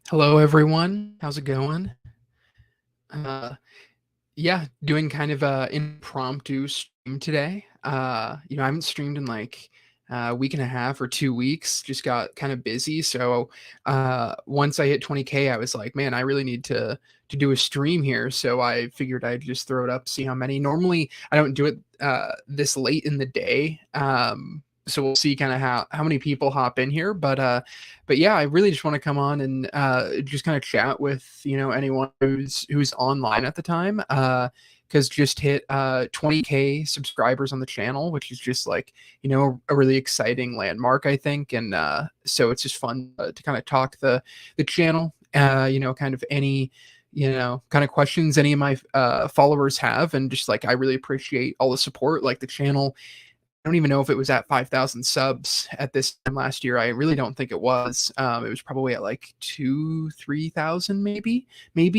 Hello, everyone. How's it going? Uh, yeah, doing kind of a impromptu stream today. I haven't streamed in like a week and a half or 2 weeks. Just got kind of busy. So once I hit 20K, I was like, man, I really need to do a stream here. So I figured I'd just throw it up, see how many. Normally, I don't do it this late in the day. So we'll see kind of how many people hop in here, but yeah, I really just want to come on and just kind of chat with anyone who's online at the time. Because just hit 20K subscribers on the channel, which is just like a really exciting landmark, I think. And so it's just fun to kind of talk the channel. Kind of any kind of questions any of my followers have, and just like I really appreciate all the support. Like the channel, I don't even know if it was at 5,000 subs at this time last year. I really don't think it was. It was probably at like 3,000, maybe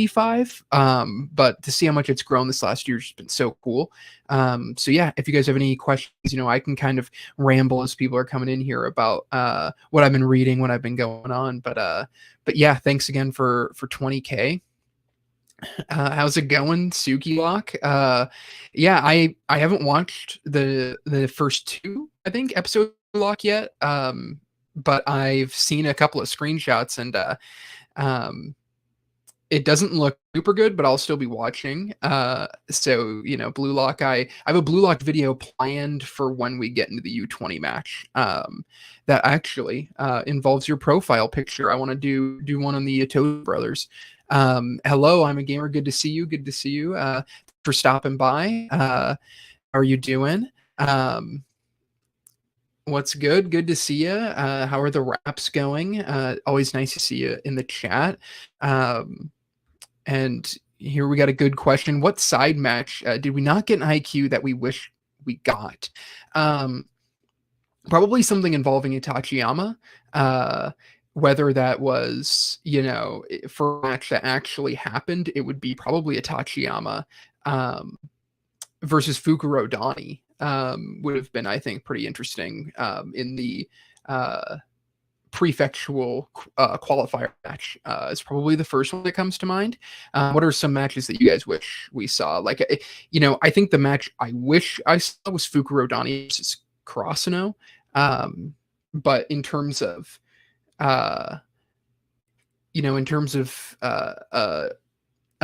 five. But to see how much it's grown this last year has been so cool. So yeah, if you guys have any questions, I can kind of ramble as people are coming in here about what I've been reading, what I've been going on. But yeah, thanks again for 20K. How's it going, Suki Lock? Yeah, I haven't watched the first two, I think, episode Lock yet. But I've seen a couple of screenshots, and um, it doesn't look super good, but I'll still be watching. So Blue Lock, I have a Blue Lock video planned for when we get into the U20 match. That actually involves your profile picture. I want to do one on the Itoto brothers. Hello, I'm a gamer. Good to see you. Good to see you. For stopping by. How are you doing? What's good? Good to see you. How are the raps going? Always nice to see you in the chat. And here we got a good question. What side match did we not get an IQ that we wish we got? Probably something involving Itachiyama. Whether that was, for a match that actually happened, it would be probably Itachiyama versus Fukuro Dani. Would have been, I think, pretty interesting in the prefectual qualifier match. Is probably the first one that comes to mind. What are some matches that you guys wish we saw? Like, I think the match I wish I saw was Fukuro Dani versus Karasuno. But in terms of, a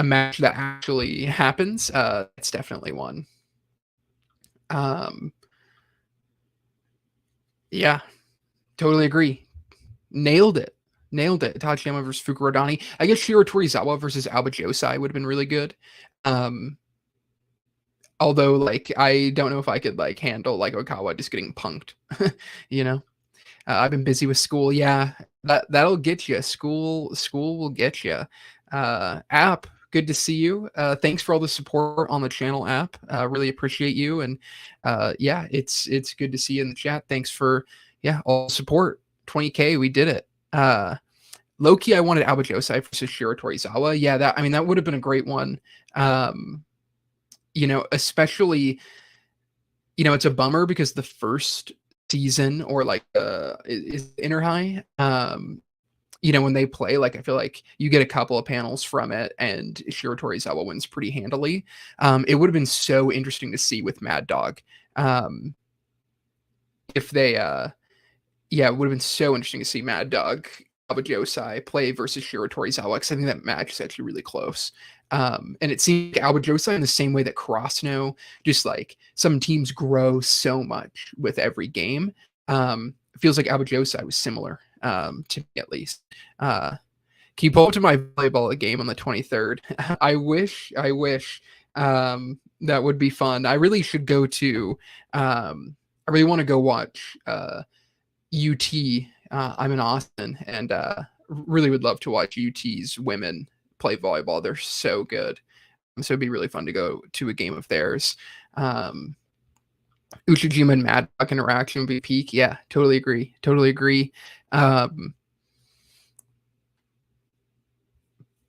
match that actually happens, it's definitely one. Yeah, totally agree. Nailed it. Tachiyama versus Fukuro Dani. I guess Shiro Torizawa versus Alba Josai would have been really good. Although, like, I don't know if I could like handle like Okawa just getting punked. I've been busy with school. Yeah, that'll get you. School will get you. App, good to see you. Thanks for all the support on the channel, App. Really appreciate you. And yeah, it's good to see you in the chat. Thanks for all the support. 20K, we did it. Loki, I wanted Alba Josai versus Shiro Torizawa. Yeah, that would have been a great one. Especially, it's a bummer because the first season or like is Inner High. When they play, like I feel like you get a couple of panels from it, and Shiro Torizawa wins pretty handily. It would have been so interesting to see with Mad Dog. If they, it would have been so interesting to see Mad Dog Alba Josai play versus Shiro Torizawa, because I think that match is actually really close. And it seems like Alba Josai, in the same way that Krasno, just like some teams grow so much with every game. It feels like Alba Josai was similar, to me at least. Can you pull up to my volleyball game on the 23rd? I wish. That would be fun. I really should go to. I really want to go watch UT. I'm in Austin, and really would love to watch UT's women play volleyball. They're so good. So it'd be really fun to go to a game of theirs. Uchijima and Mad Dog interaction would be peak. Yeah, totally agree.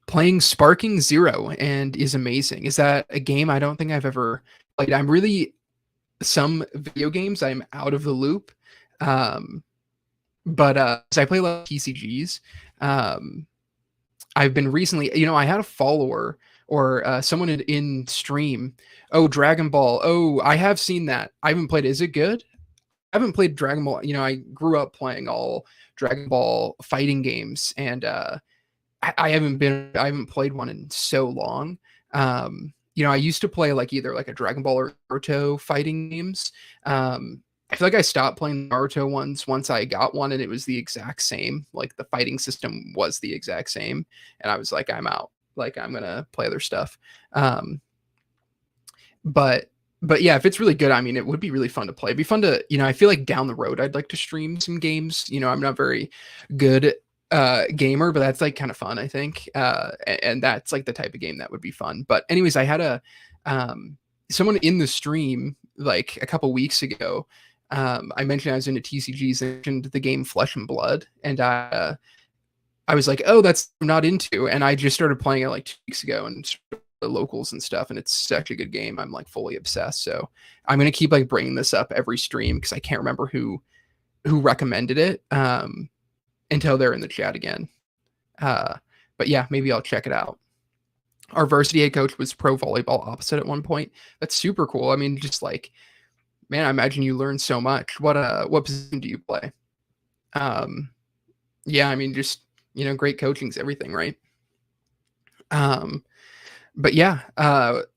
Playing Sparking Zero and is amazing. Is that a game I don't think I've ever played? Some video games I'm out of the loop. But so I play a lot of TCGs. I've been recently, I had a follower or someone in stream. Oh, Dragon Ball. Oh, I have seen that. I haven't played. Is it good? I haven't played Dragon Ball. I grew up playing all Dragon Ball fighting games, and I haven't played one in so long. I used to play like either like a Dragon Ball or Naruto fighting games. I feel like I stopped playing Naruto ones once I got one, and it was the exact same. Like the fighting system was the exact same, and I was like, I'm out. Like I'm gonna play other stuff. Um, but but yeah, if it's really good, I mean, it would be really fun to play. It'd be fun to, I feel like down the road, I'd like to stream some games. I'm not very good gamer, but that's like kind of fun, I think. And that's like the type of game that would be fun. But anyways, I had someone in the stream like a couple weeks ago. I mentioned I was into TCGs, and the game Flesh and Blood, and I was like, oh, that's I'm not into, and I just started playing it like 2 weeks ago, and the locals and stuff, and it's such a good game. I'm like fully obsessed. So I'm gonna keep like bringing this up every stream because I can't remember who recommended it until they're in the chat again. But yeah, maybe I'll check it out. Our varsity head coach was pro volleyball opposite at one point. That's super cool. I mean, just like, man, I imagine you learn so much. What position do you play? Yeah, I mean, just great coaching's everything, right? But yeah,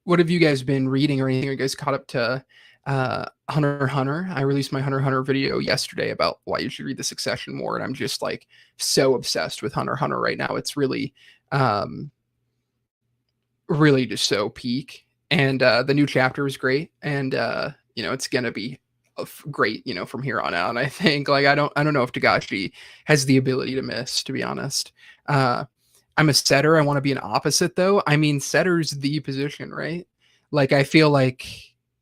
what have you guys been reading or anything? Are you guys caught up to Hunter x Hunter? I released my Hunter x Hunter video yesterday about why you should read the Succession War, and I'm just like so obsessed with Hunter x Hunter right now. It's really, really just so peak, and the new chapter is great, and it's gonna be great, from here on out. And I think like I don't know if Togashi has the ability to miss, to be honest. I'm a setter. I want to be an opposite though. I mean, setter's the position, right? Like I feel like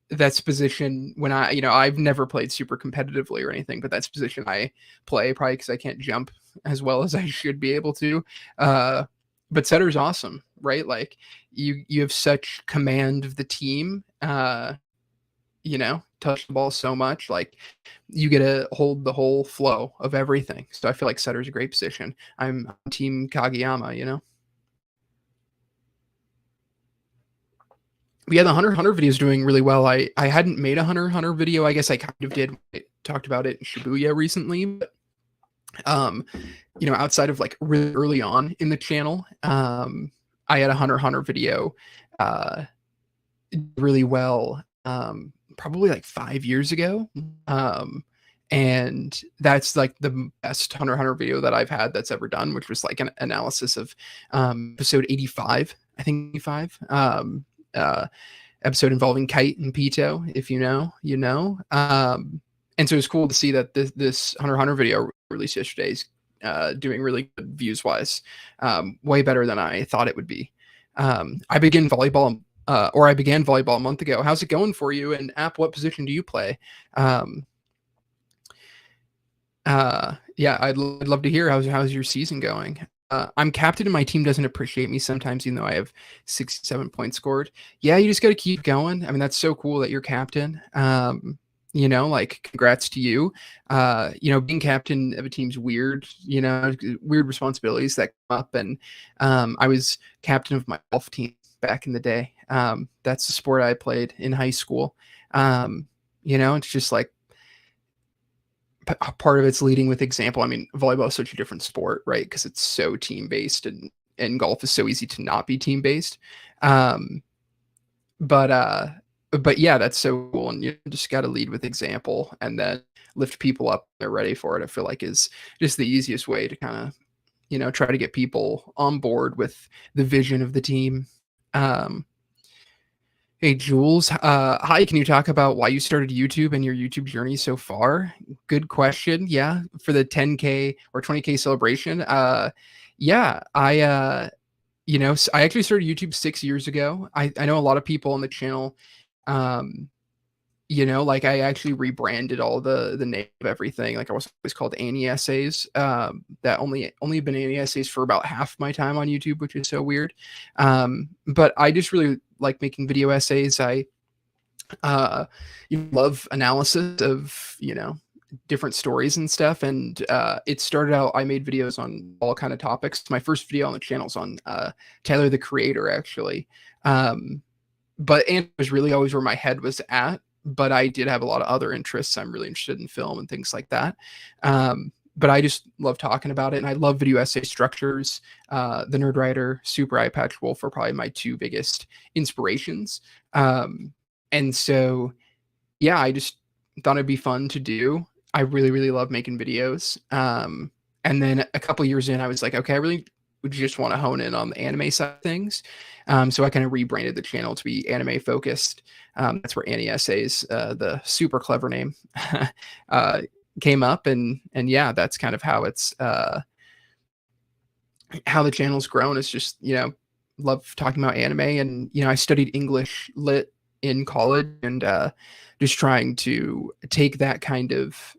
that's position when I've never played super competitively or anything, but that's position I play probably because I can't jump as well as I should be able to. But setter's awesome, right? Like you have such command of the team. Touch the ball so much, like you get to hold the whole flow of everything. So I feel like setter's a great position. I'm team Kageyama. But yeah, the Hunter x Hunter video is doing really well. I hadn't made a Hunter x Hunter video. I guess I kind of did. I talked about it in Shibuya recently, but outside of like really early on in the channel, I had a Hunter x Hunter video really well probably like 5 years ago. And that's like the best Hunter x Hunter video that I've had that's ever done, which was like an analysis of episode 85, I think 85. Episode involving Kite and Pito. If you know, you know. And so it's cool to see that this Hunter x Hunter video released yesterday is doing really good views wise, way better than I thought it would be. I began volleyball a month ago. How's it going for you? And App, what position do you play? Yeah, I'd love to hear how's your season going. I'm captain and my team doesn't appreciate me sometimes, even though I have 67 points scored. Yeah, you just got to keep going. I mean, that's so cool that you're captain. Like congrats to you. Being captain of a team's weird, weird responsibilities that come up. And I was captain of my golf team back in the day. That's the sport I played in high school. It's just like part of it's leading with example. I mean, volleyball is such a different sport, right? Because it's so team based, and golf is so easy to not be team based. But yeah, that's so cool, and you just got to lead with example, and then lift people up when they're ready for it. I feel like is just the easiest way to kind of try to get people on board with the vision of the team. Hey, Jules. Hi, can you talk about why you started YouTube and your YouTube journey so far? Good question. Yeah, for the 10K or 20K celebration. Yeah, I actually started YouTube 6 years ago. I know a lot of people on the channel, like I actually rebranded all the name of everything. Like I was always called Annie Essays. That only been Annie Essays for about half my time on YouTube, which is so weird. But I just really like making video essays. I love analysis of different stories and stuff. And it started out, I made videos on all kind of topics. My first video on the channel is on Tyler the Creator, actually. But anime was really always where my head was at. But I did have a lot of other interests. I'm really interested in film and things like that. But I just love talking about it, and I love video essay structures. The Nerdwriter, Super Eye Patch Wolf are probably my two biggest inspirations. And so, yeah, I just thought it'd be fun to do. I really, really love making videos. And then a couple years in, I was like, okay, I really would just want to hone in on the anime side of things. So I kind of rebranded the channel to be anime focused. That's where Annie Essays, the super clever name, came up, and yeah, that's kind of how it's how the channel's grown. Is just, love talking about anime, and I studied English lit in college, and just trying to take that kind of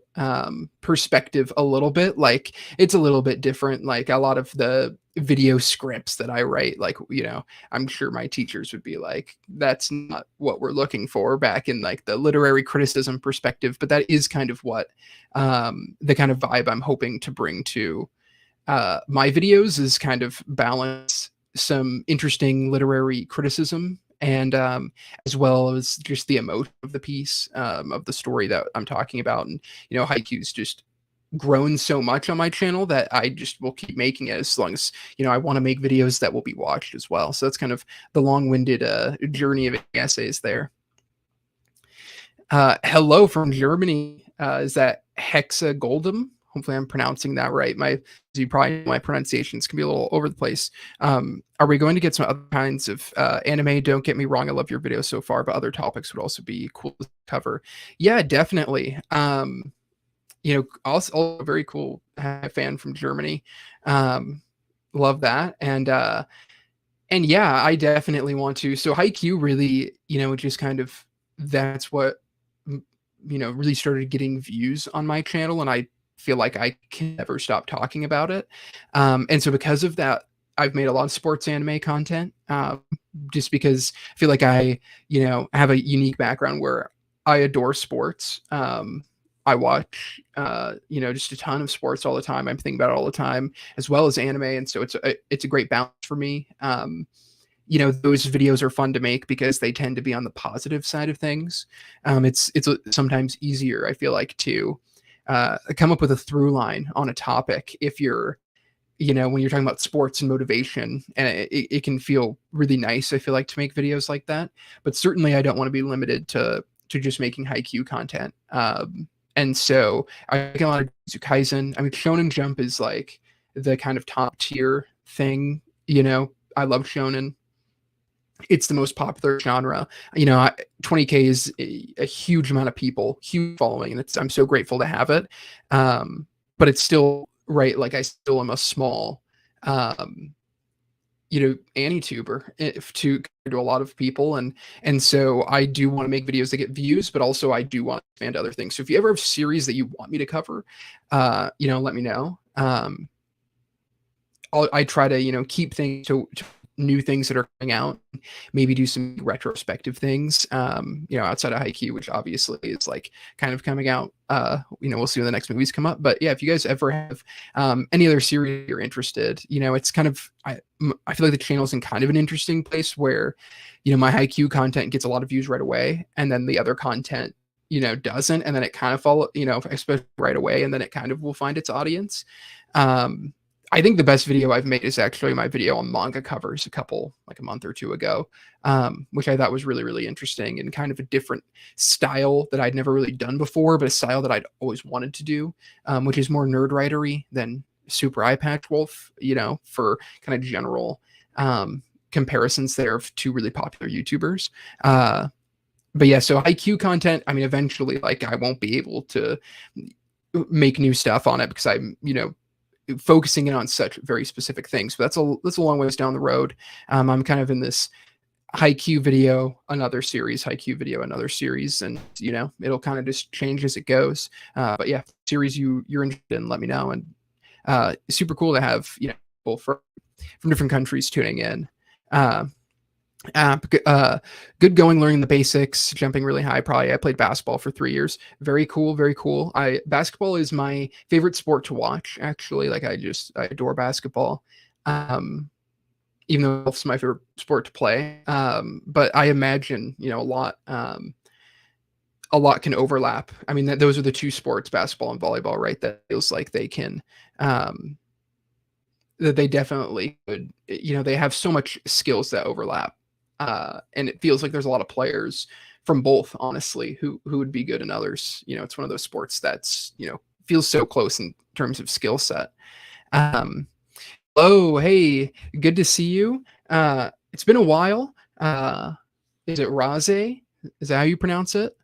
perspective a little bit. Like, it's a little bit different. Like, a lot of the video scripts that I write, like, I'm sure my teachers would be like, that's not what we're looking for back in like the literary criticism perspective. But that is kind of what the kind of vibe I'm hoping to bring to my videos, is kind of balance some interesting literary criticism, and as well as just the emotion of the piece, of the story that I'm talking about. And Haikyuu's just grown so much on my channel that I just will keep making it as long as I want to make videos that will be watched as well. So that's kind of the long-winded journey of essays there. Hello from Germany. Is that Hexa Goldem? Hopefully I'm pronouncing that right. You probably know my pronunciations can be a little over the place. Are we going to get some other kinds of anime? Don't get me wrong, I love your video so far, but other topics would also be cool to cover. Yeah, definitely. Also very cool fan from Germany. Love that. And yeah, I definitely want to. So Haikyuu really, just kind of, that's what, really started getting views on my channel. And I feel like I can never stop talking about it. And so because of that, I've made a lot of sports anime content, just because I feel like I, have a unique background where I adore sports. I watch, just a ton of sports all the time. I'm thinking about it all the time, as well as anime. And so it's a great balance for me. Those videos are fun to make because they tend to be on the positive side of things. It's sometimes easier, I feel like, to come up with a through line on a topic if you're, when you're talking about sports and motivation, and it can feel really nice, I feel like, to make videos like that. But certainly I don't want to be limited to just making Haikyuu content. And so I make a lot of Jujutsu Kaisen. I mean, Shonen Jump is like the kind of top tier thing. I love Shonen. It's the most popular genre. 20K is a huge amount of people, huge following, and I'm so grateful to have it. But it's still, right, like, I still am a small, Anituber to a lot of people, and so I do want to make videos that get views, but also I do want to expand other things. So if you ever have series that you want me to cover, let me know. I try to keep things to new things that are coming out, maybe do some retrospective things, outside of Haikyuu, which obviously is like kind of coming out. We'll see when the next movies come up. But yeah, if you guys ever have any other series you're interested, it's kind of, I feel like the channel's in kind of an interesting place where, my Haikyuu content gets a lot of views right away, and then the other content, doesn't, and then it kind of follow, especially right away, and then it kind of will find its audience. I think the best video I've made is actually my video on manga covers a month or two ago, which I thought was really, really interesting, and kind of a different style that I'd never really done before, but a style that I'd always wanted to do, which is more nerd-writery than Super Eye Patch Wolf, for kind of general comparisons there of two really popular YouTubers. But yeah, so Haikyuu content, I mean, eventually, like, I won't be able to make new stuff on it because I'm, focusing in on such very specific things. But that's a long ways down the road. I'm kind of in this Haikyuu video, another series, Haikyuu video, another series, and it'll kind of just change as it goes. But yeah, series you're interested in, let me know. And super cool to have people from different countries tuning in. Good going, learning the basics, jumping really high. Probably I played basketball for 3 years. Very cool, very cool. I Basketball is my favorite sport to watch. Actually, like I adore basketball. Um, Even though it's my favorite sport to play. But I imagine a lot can overlap. I mean, those are the two sports, basketball and volleyball, right? That feels like they can. Um, that they definitely could. They have so much skills that overlap, and it feels like there's a lot of players from both, honestly, who would be good in others. It's one of those sports that's feels so close in terms of skill set. Um, Hello, hey, good to see you. It's been a while. Is it Raze? Is that how you pronounce it?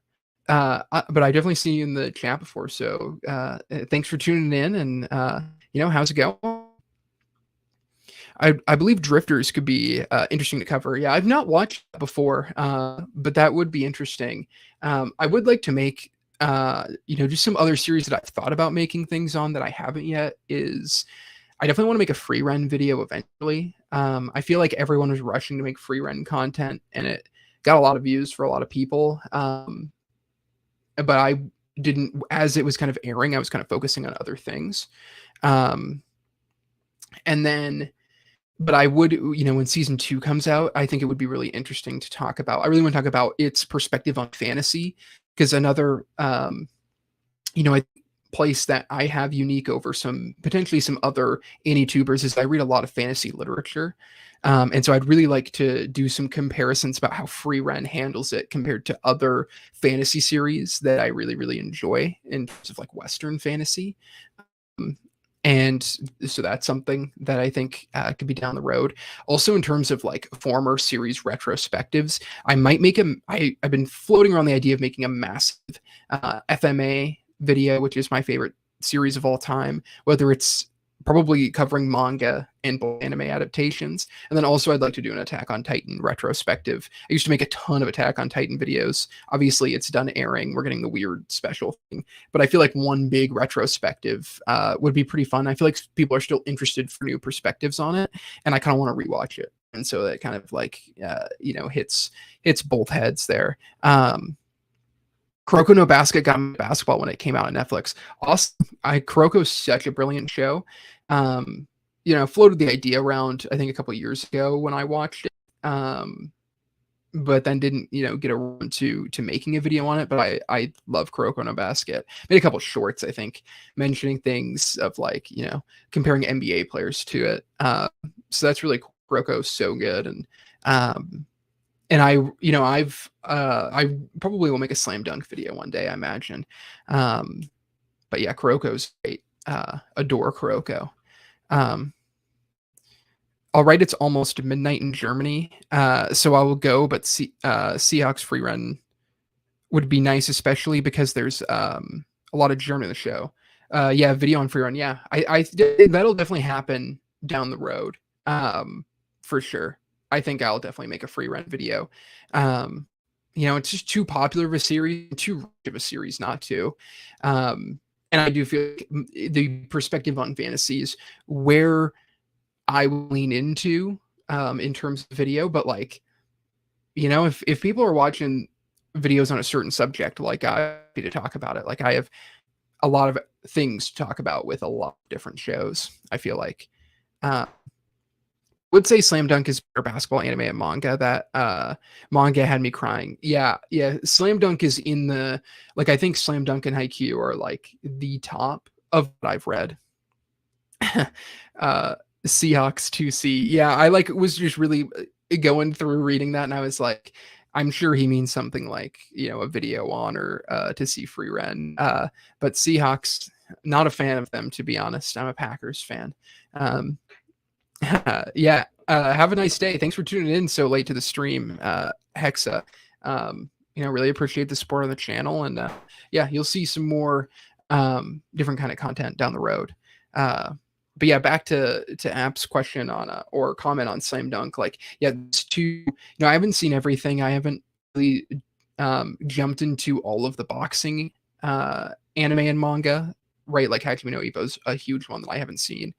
But I definitely see you in the chat before, so thanks for tuning in. And how's it going? I believe Drifters could be interesting to cover. Yeah, I've not watched that before, but that would be interesting. I would like to make just some other series that I've thought about making things on that I haven't yet. I definitely want to make a free run video eventually. I feel like everyone was rushing to make free run content, and it got a lot of views for a lot of people. But I didn't, as it was kind of airing, I was kind of focusing on other things. Um, and then, but I would, when season 2 comes out, I think it would be really interesting to talk about. I really want to talk about its perspective on fantasy, because another, a place that I have unique over potentially some other AnyTubers is I read a lot of fantasy literature. And so I'd really like to do some comparisons about how FreeRen handles it compared to other fantasy series that I really, really enjoy in terms of like Western fantasy. And so that's something that I think could be down the road. Also, in terms of like former series retrospectives, I might make I've been floating around the idea of making a massive FMA video, which is my favorite series of all time, whether it's probably covering manga and anime adaptations. And then also I'd like to do an Attack on Titan retrospective. I used to make a ton of Attack on Titan videos. Obviously it's done airing. We're getting the weird special thing, but I feel like one big retrospective would be pretty fun. I feel like people are still interested for new perspectives on it, and I kind of want to rewatch it. And so that kind of like, hits both heads there. Kuroko no Basket got me basketball when it came out on Netflix. Awesome. Kuroko's such a brilliant show. Floated the idea around, I think, a couple years ago when I watched it. But then didn't, get around to making a video on it. But I love Kuroko no Basket. Made a couple shorts, I think, mentioning things of like, comparing NBA players to it. So that's really cool. Kuroko's so good. And I probably will make a slam dunk video one day, I imagine. But yeah, Kuroko's great. Adore Kuroko. All right, it's almost midnight in Germany, so I will go. But Seahawks free run would be nice, especially because there's a lot of German in the show. Yeah, video on free run. Yeah, that'll definitely happen down the road, for sure. I think I'll definitely make a free run video. It's just too popular of a series, too rich of a series not to. And I do feel like the perspective on fantasies where I lean into in terms of video, but like, if people are watching videos on a certain subject, like I'm happy to talk about it. Like I have a lot of things to talk about with a lot of different shows. I feel like, would say Slam Dunk is better basketball, anime, and manga. That manga had me crying. Yeah. Slam Dunk is in the, like, I think Slam Dunk and Haikyuu are like the top of what I've read. Seahawks 2C. Yeah, I was just really going through reading that, and I was like, I'm sure he means something like, a video on or to see free run. But Seahawks, not a fan of them, to be honest. I'm a Packers fan. Yeah. Have a nice day. Thanks for tuning in so late to the stream, Hexa. Really appreciate the support on the channel, and yeah, you'll see some more different kind of content down the road. But yeah, back to App's question on or comment on Slam Dunk. Like, yeah, I haven't seen everything. I haven't really jumped into all of the boxing anime and manga, right? Like Hajime no Ippo's a huge one that I haven't seen.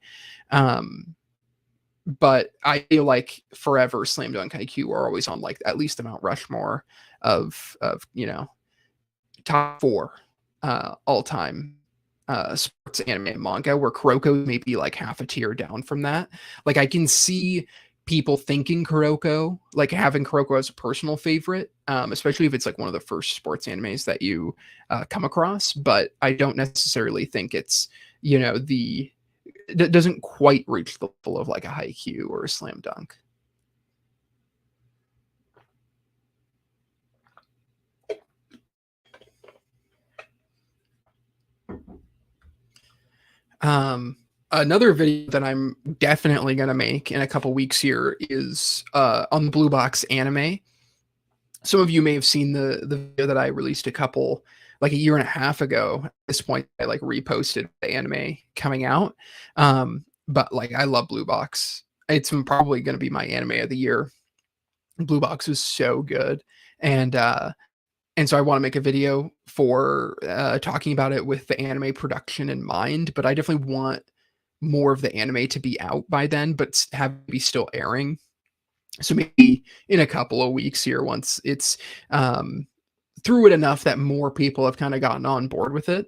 but I feel like forever Slam Dunk IQ are always on like at least the Mount Rushmore of top 4 all time sports anime and manga, where Kuroko may be like half a tier down from that. Like I can see people thinking Kuroko, like having Kuroko as a personal favorite, especially if it's like one of the first sports animes that you come across. But I don't necessarily think it's, the it doesn't quite reach the level of like a Haikyuu or a Slam Dunk. Another video that I'm definitely gonna make in a couple weeks here is on the Blue Box anime. Some of you may have seen the video that I released like a year and a half ago. At this point, I like reposted the anime coming out. But like I love Blue Box. It's probably gonna be my anime of the year. Blue Box was so good. And so I want to make a video for talking about it with the anime production in mind, but I definitely want more of the anime to be out by then, but have it be still airing. So maybe in a couple of weeks here, once it's through it enough that more people have kind of gotten on board with it,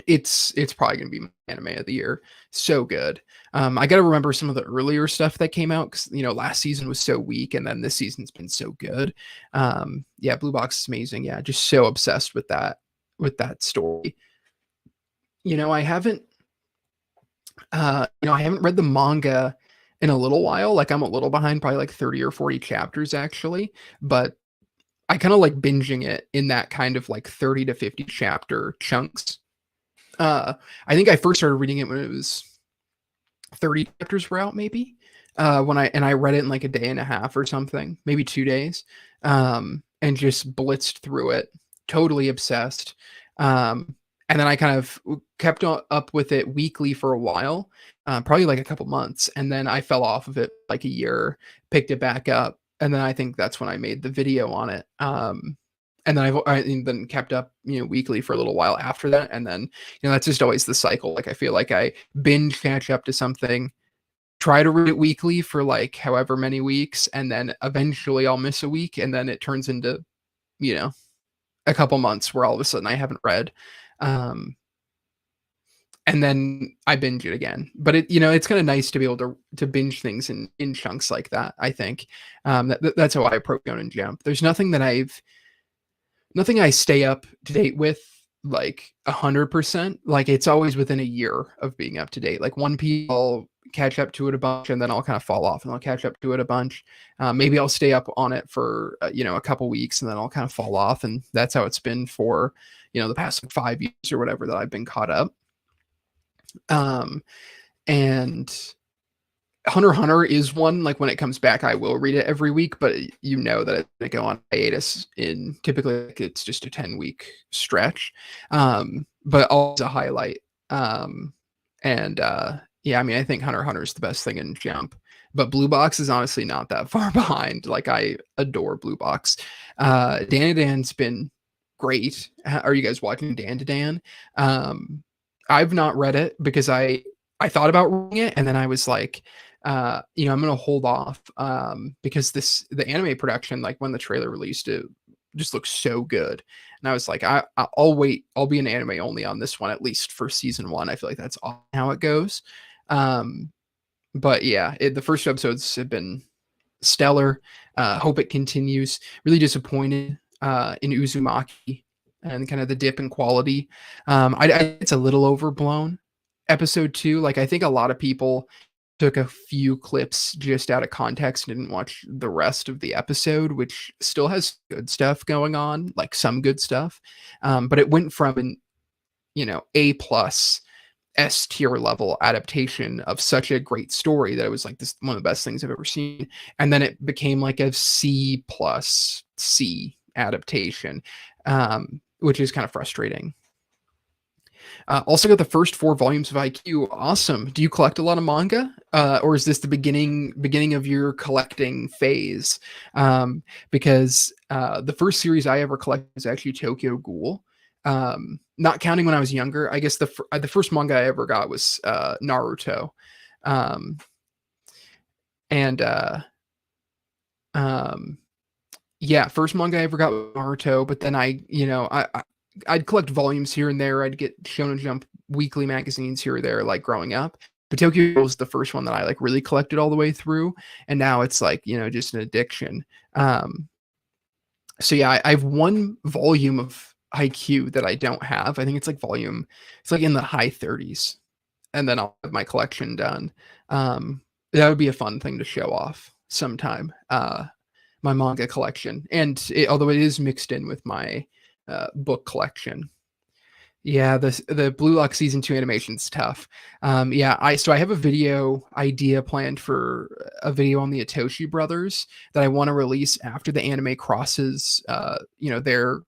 it's probably gonna be my anime of the year. So good. I got to remember some of the earlier stuff that came out because last season was so weak, and then this season's been so good. Yeah, Blue Box is amazing. Yeah, just so obsessed with that story. I haven't I haven't read the manga in a little while. Like I'm a little behind, probably like 30 or 40 chapters actually, but I kind of like binging it in that kind of like 30 to 50 chapter chunks. I think I first started reading it when it was 30 chapters were out, maybe. When I read it in like a day and a half or something, maybe 2 days, and just blitzed through it, totally obsessed. And then I kind of kept up with it weekly for a while, probably like a couple months, and then I fell off of it like a year, picked it back up, and then I think that's when I made the video on it. And then I then kept up, weekly for a little while after that, and then that's just always the cycle. Like I feel like I binge catch up to something, try to read it weekly for like however many weeks, and then eventually I'll miss a week, and then it turns into a couple months where all of a sudden I haven't read. And then I binge it again. But it's kind of nice to be able to binge things in chunks like that. I think that's how I approach Shonen Jump. There's nothing I stay up to date with like 100%. Like it's always within a year of being up to date. Like One Piece, I'll catch up to it a bunch, and then I'll kind of fall off, and I'll catch up to it a bunch. Maybe I'll stay up on it for a couple weeks, and then I'll kind of fall off, and that's how it's been for the past 5 years or whatever that I've been caught up. And Hunter x Hunter is one, like when it comes back, I will read it every week, but that it's going to go on hiatus in typically like it's just a 10-week stretch. But always a highlight. Yeah, I mean, I think Hunter x Hunter is the best thing in Jump, but Blue Box is honestly not that far behind. Like I adore Blue Box. Dan's been great. Are you guys watching Dan to Dan? I've not read it because I thought about reading it, and then I was like, I'm gonna hold off because the anime production, like when the trailer released, it just looks so good, and I was like, I'll wait. I'll be an anime only on this one, at least for season 1. I feel like that's how it goes. But yeah, the first episodes have been stellar. Hope it continues. Really disappointed in Uzumaki and kind of the dip in quality. It's a little overblown. Episode 2, like I think a lot of people took a few clips just out of context and didn't watch the rest of the episode, which still has good stuff going on, like some good stuff. But it went from an A+ S tier level adaptation of such a great story that it was like this one of the best things I've ever seen, and then it became like a C+ C adaptation, which is kind of frustrating. Also got the first 4 volumes of IQ. Awesome. Do you collect a lot of manga, or is this the beginning of your collecting phase? Because the first series I ever collected was actually Tokyo Ghoul. Not counting when I was younger. I guess the first manga I ever got was Naruto. And um yeah, first manga I ever got was Naruto, but then I'd collect volumes here and there. I'd get Shonen Jump weekly magazines here or there, like growing up. But Tokyo Ghoul was the first one that I like really collected all the way through, and now it's like just an addiction. Um, so yeah, I have one volume of IQ that I don't have. I think it's like it's like in the high 30s, and then I'll have my collection done. That would be a fun thing to show off sometime. My manga collection, and although it is mixed in with my book collection. Yeah, the Blue Lock season 2 animation's tough. Yeah, I have a video idea planned for a video on the Itoshi brothers that I want to release after the anime crosses their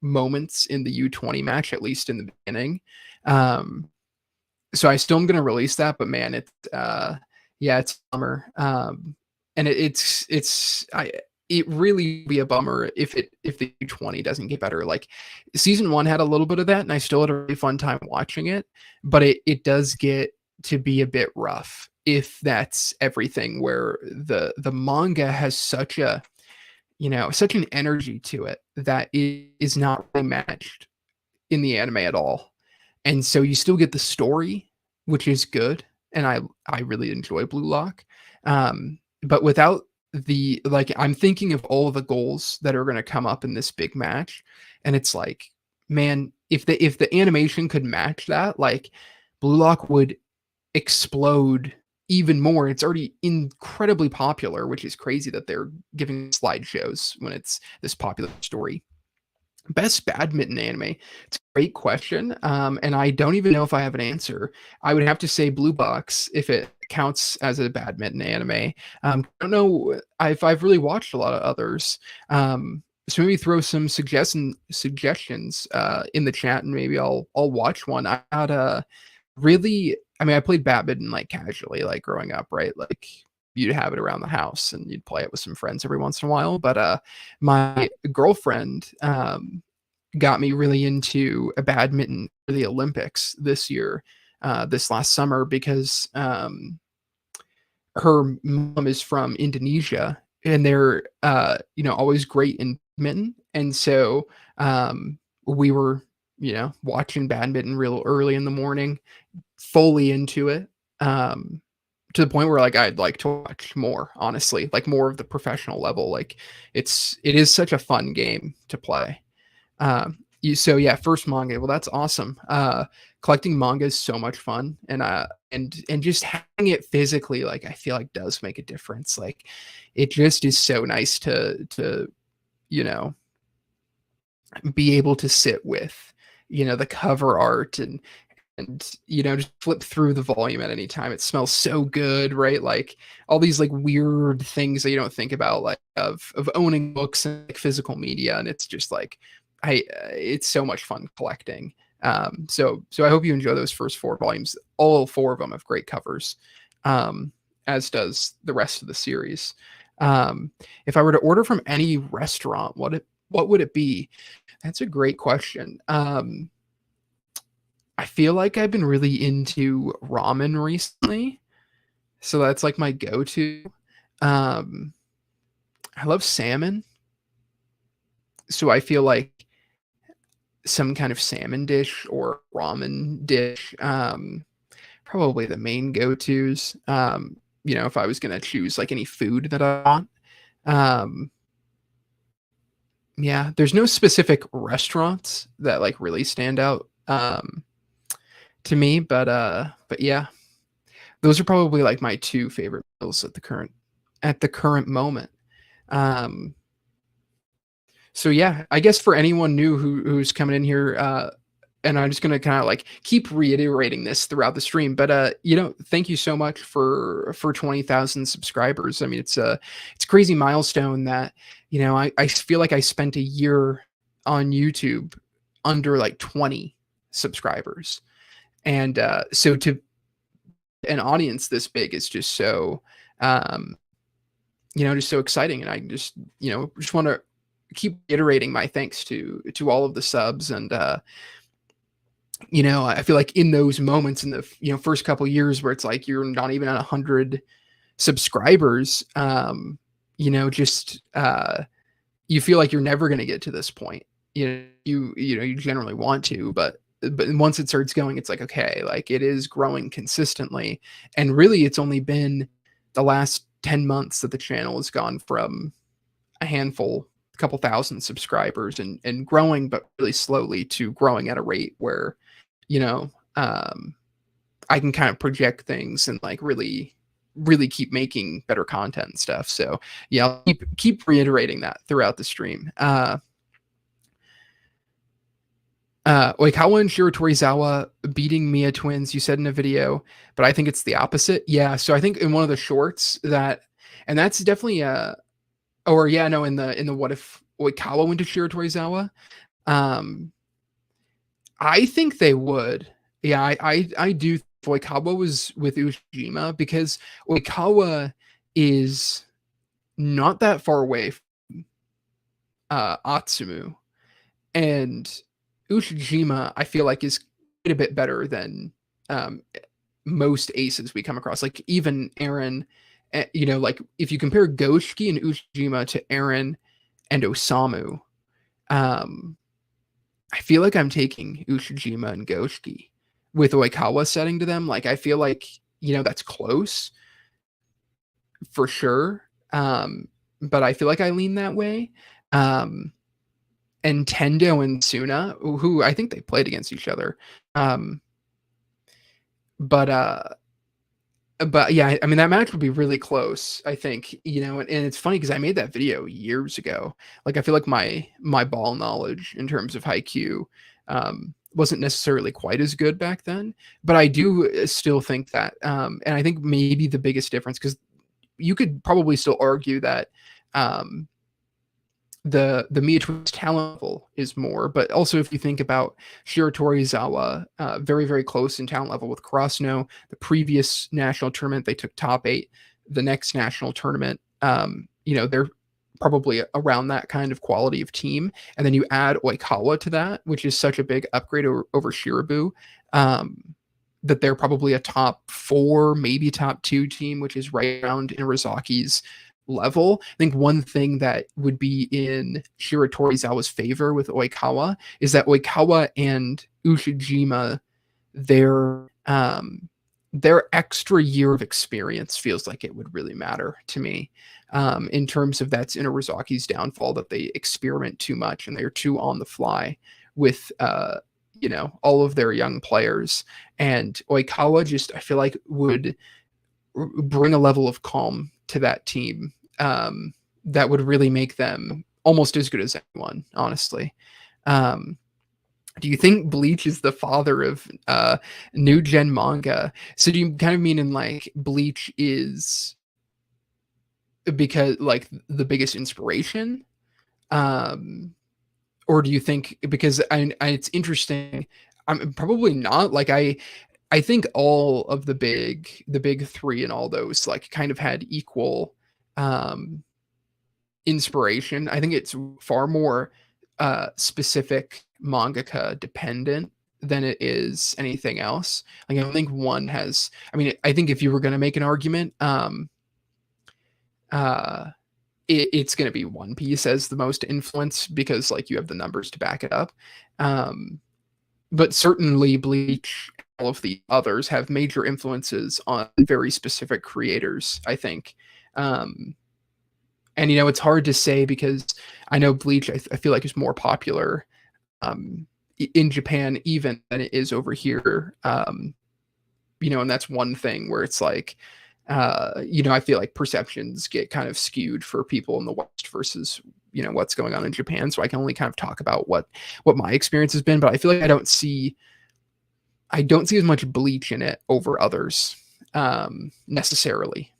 moments in the U20 match, at least in the beginning. So I still am gonna release that, but man, yeah, it's a bummer. And it really be a bummer if the U20 doesn't get better. Like season 1 had a little bit of that, and I still had a really fun time watching it, but it does get to be a bit rough if that's everything, where the manga has such such an energy to it that it is not really matched in the anime at all. And so you still get the story, which is good, and I really enjoy Blue Lock. But without I'm thinking of all the goals that are gonna come up in this big match, and it's like, man, if the animation could match that, like, Blue Lock would explode even more. It's already incredibly popular, which is crazy that they're giving slideshows when it's this popular story. Best badminton anime. It's a great question, and I don't even know if I have an answer. I would have to say Blue Box if it counts as a badminton anime. I don't know if I've really watched a lot of others. So maybe throw some suggestions in the chat, and maybe I'll watch one. I had a really, I mean, I played badminton like casually, like growing up, right? Like you'd have it around the house and you'd play it with some friends every once in a while. But my girlfriend got me really into a badminton for the Olympics this year, this last summer, because her mom is from Indonesia, and they're always great in badminton. And so we were watching badminton real early in the morning, fully into it, to the point where like I'd like to watch more, honestly, like more of the professional level. Like it is such a fun game to play. So yeah, first manga. Well, that's awesome. Collecting manga is so much fun, and just having it physically, like I feel like does make a difference. Like it just is so nice to you know be able to sit with the cover art, and just flip through the volume at any time. It smells so good, right? Like all these like weird things that you don't think about, like of owning books and like physical media, and it's just like it's so much fun collecting. So I hope you enjoy those first 4 volumes. All 4 of them have great covers, as does the rest of the series. If I were to order from any restaurant, what would it be? That's a great question. I feel like I've been really into ramen recently, so that's like my go-to. Um, I love salmon, so I feel like some kind of salmon dish or ramen dish, probably the main go-tos. If I was gonna choose like any food that I want. Um, yeah, there's no specific restaurants that like really stand out to me, but yeah, those are probably like my 2 favorite meals at the current moment. Um, so yeah, I guess for anyone new who's coming in here, and I'm just gonna kind of like keep reiterating this throughout the stream, but thank you so much for 20,000 subscribers. I mean, it's a crazy milestone that I feel like I spent a year on YouTube under like 20 subscribers, and so to an audience this big is just so just so exciting. And I just want to keep iterating my thanks to all of the subs. And I feel like in those moments in the first couple years where it's like you're not even at 100 subscribers, just you feel like you're never going to get to this point. You generally want to, but once it starts going, it's like, okay, like it is growing consistently. And really it's only been the last 10 months that the channel has gone from a handful, a couple thousand subscribers and growing, but really slowly, to growing at a rate where, you know, um, I can kind of project things and like really keep making better content and stuff. So yeah, I'll keep reiterating that throughout the stream. Oikawa and Shiratorizawa beating Mia twins, you said in a video, but I think it's the opposite. Yeah, so I think in one of the shorts and that's definitely in the what if Oikawa went to Shiratorizawa? Um, I think they would. Yeah, I do. Oikawa was with Ushijima because Oikawa is not that far away from Atsumu, and Ushijima I feel like is quite a bit better than um, most aces we come across. Like even Aaron, like if you compare Goshiki and Ushijima to Aaron and Osamu, um, I feel like I'm taking Ushijima and Goshiki with Oikawa setting to them. Like I feel like that's close for sure. But I feel like I lean that way. And Tendo and Suna, who I think they played against each other. But yeah, I mean that match would be really close, I think, and it's funny because I made that video years ago. Like I feel like my ball knowledge in terms of Haikyuu wasn't necessarily quite as good back then, but I do still think that, and I think maybe the biggest difference, because you could probably still argue that the Mia Twins talent level is more, but also if you think about Shiratorizawa, very, very close in talent level with Krasno. The previous national tournament, they took top 8. The next national tournament, they're probably around that kind of quality of team. And then you add Oikawa to that, which is such a big upgrade over Shirabu, that they're probably a top 4, maybe top 2 team, which is right around Inarizaki's level. I think one thing that would be in Shiratorizawa's favor with Oikawa is that Oikawa and Ushijima, their extra year of experience feels like it would really matter to me, in terms of that's Inarizaki's downfall, that they experiment too much and they're too on the fly with all of their young players. And Oikawa just, I feel like, would bring a level of calm to that team that would really make them almost as good as anyone, honestly. Do you think Bleach is the father of new gen manga? So do you kind of mean in like Bleach is because like the biggest inspiration? Or do you think because it's interesting? I'm probably not. Like I think all of the big 3 and all those like kind of had equal inspiration. I think it's far more specific mangaka dependent than it is anything else. Like I don't think one has, I mean, I think if you were going to make an argument, it's going to be One Piece as the most influence because like you have the numbers to back it up. But certainly Bleach, all of the others have major influences on very specific creators, I think. And it's hard to say because I know Bleach, I feel like is more popular in Japan even than it is over here. And that's one thing where it's like, I feel like perceptions get kind of skewed for people in the West versus what's going on in Japan. So I can only kind of talk about what my experience has been, but I feel like I don't see as much Bleach in it over others necessarily.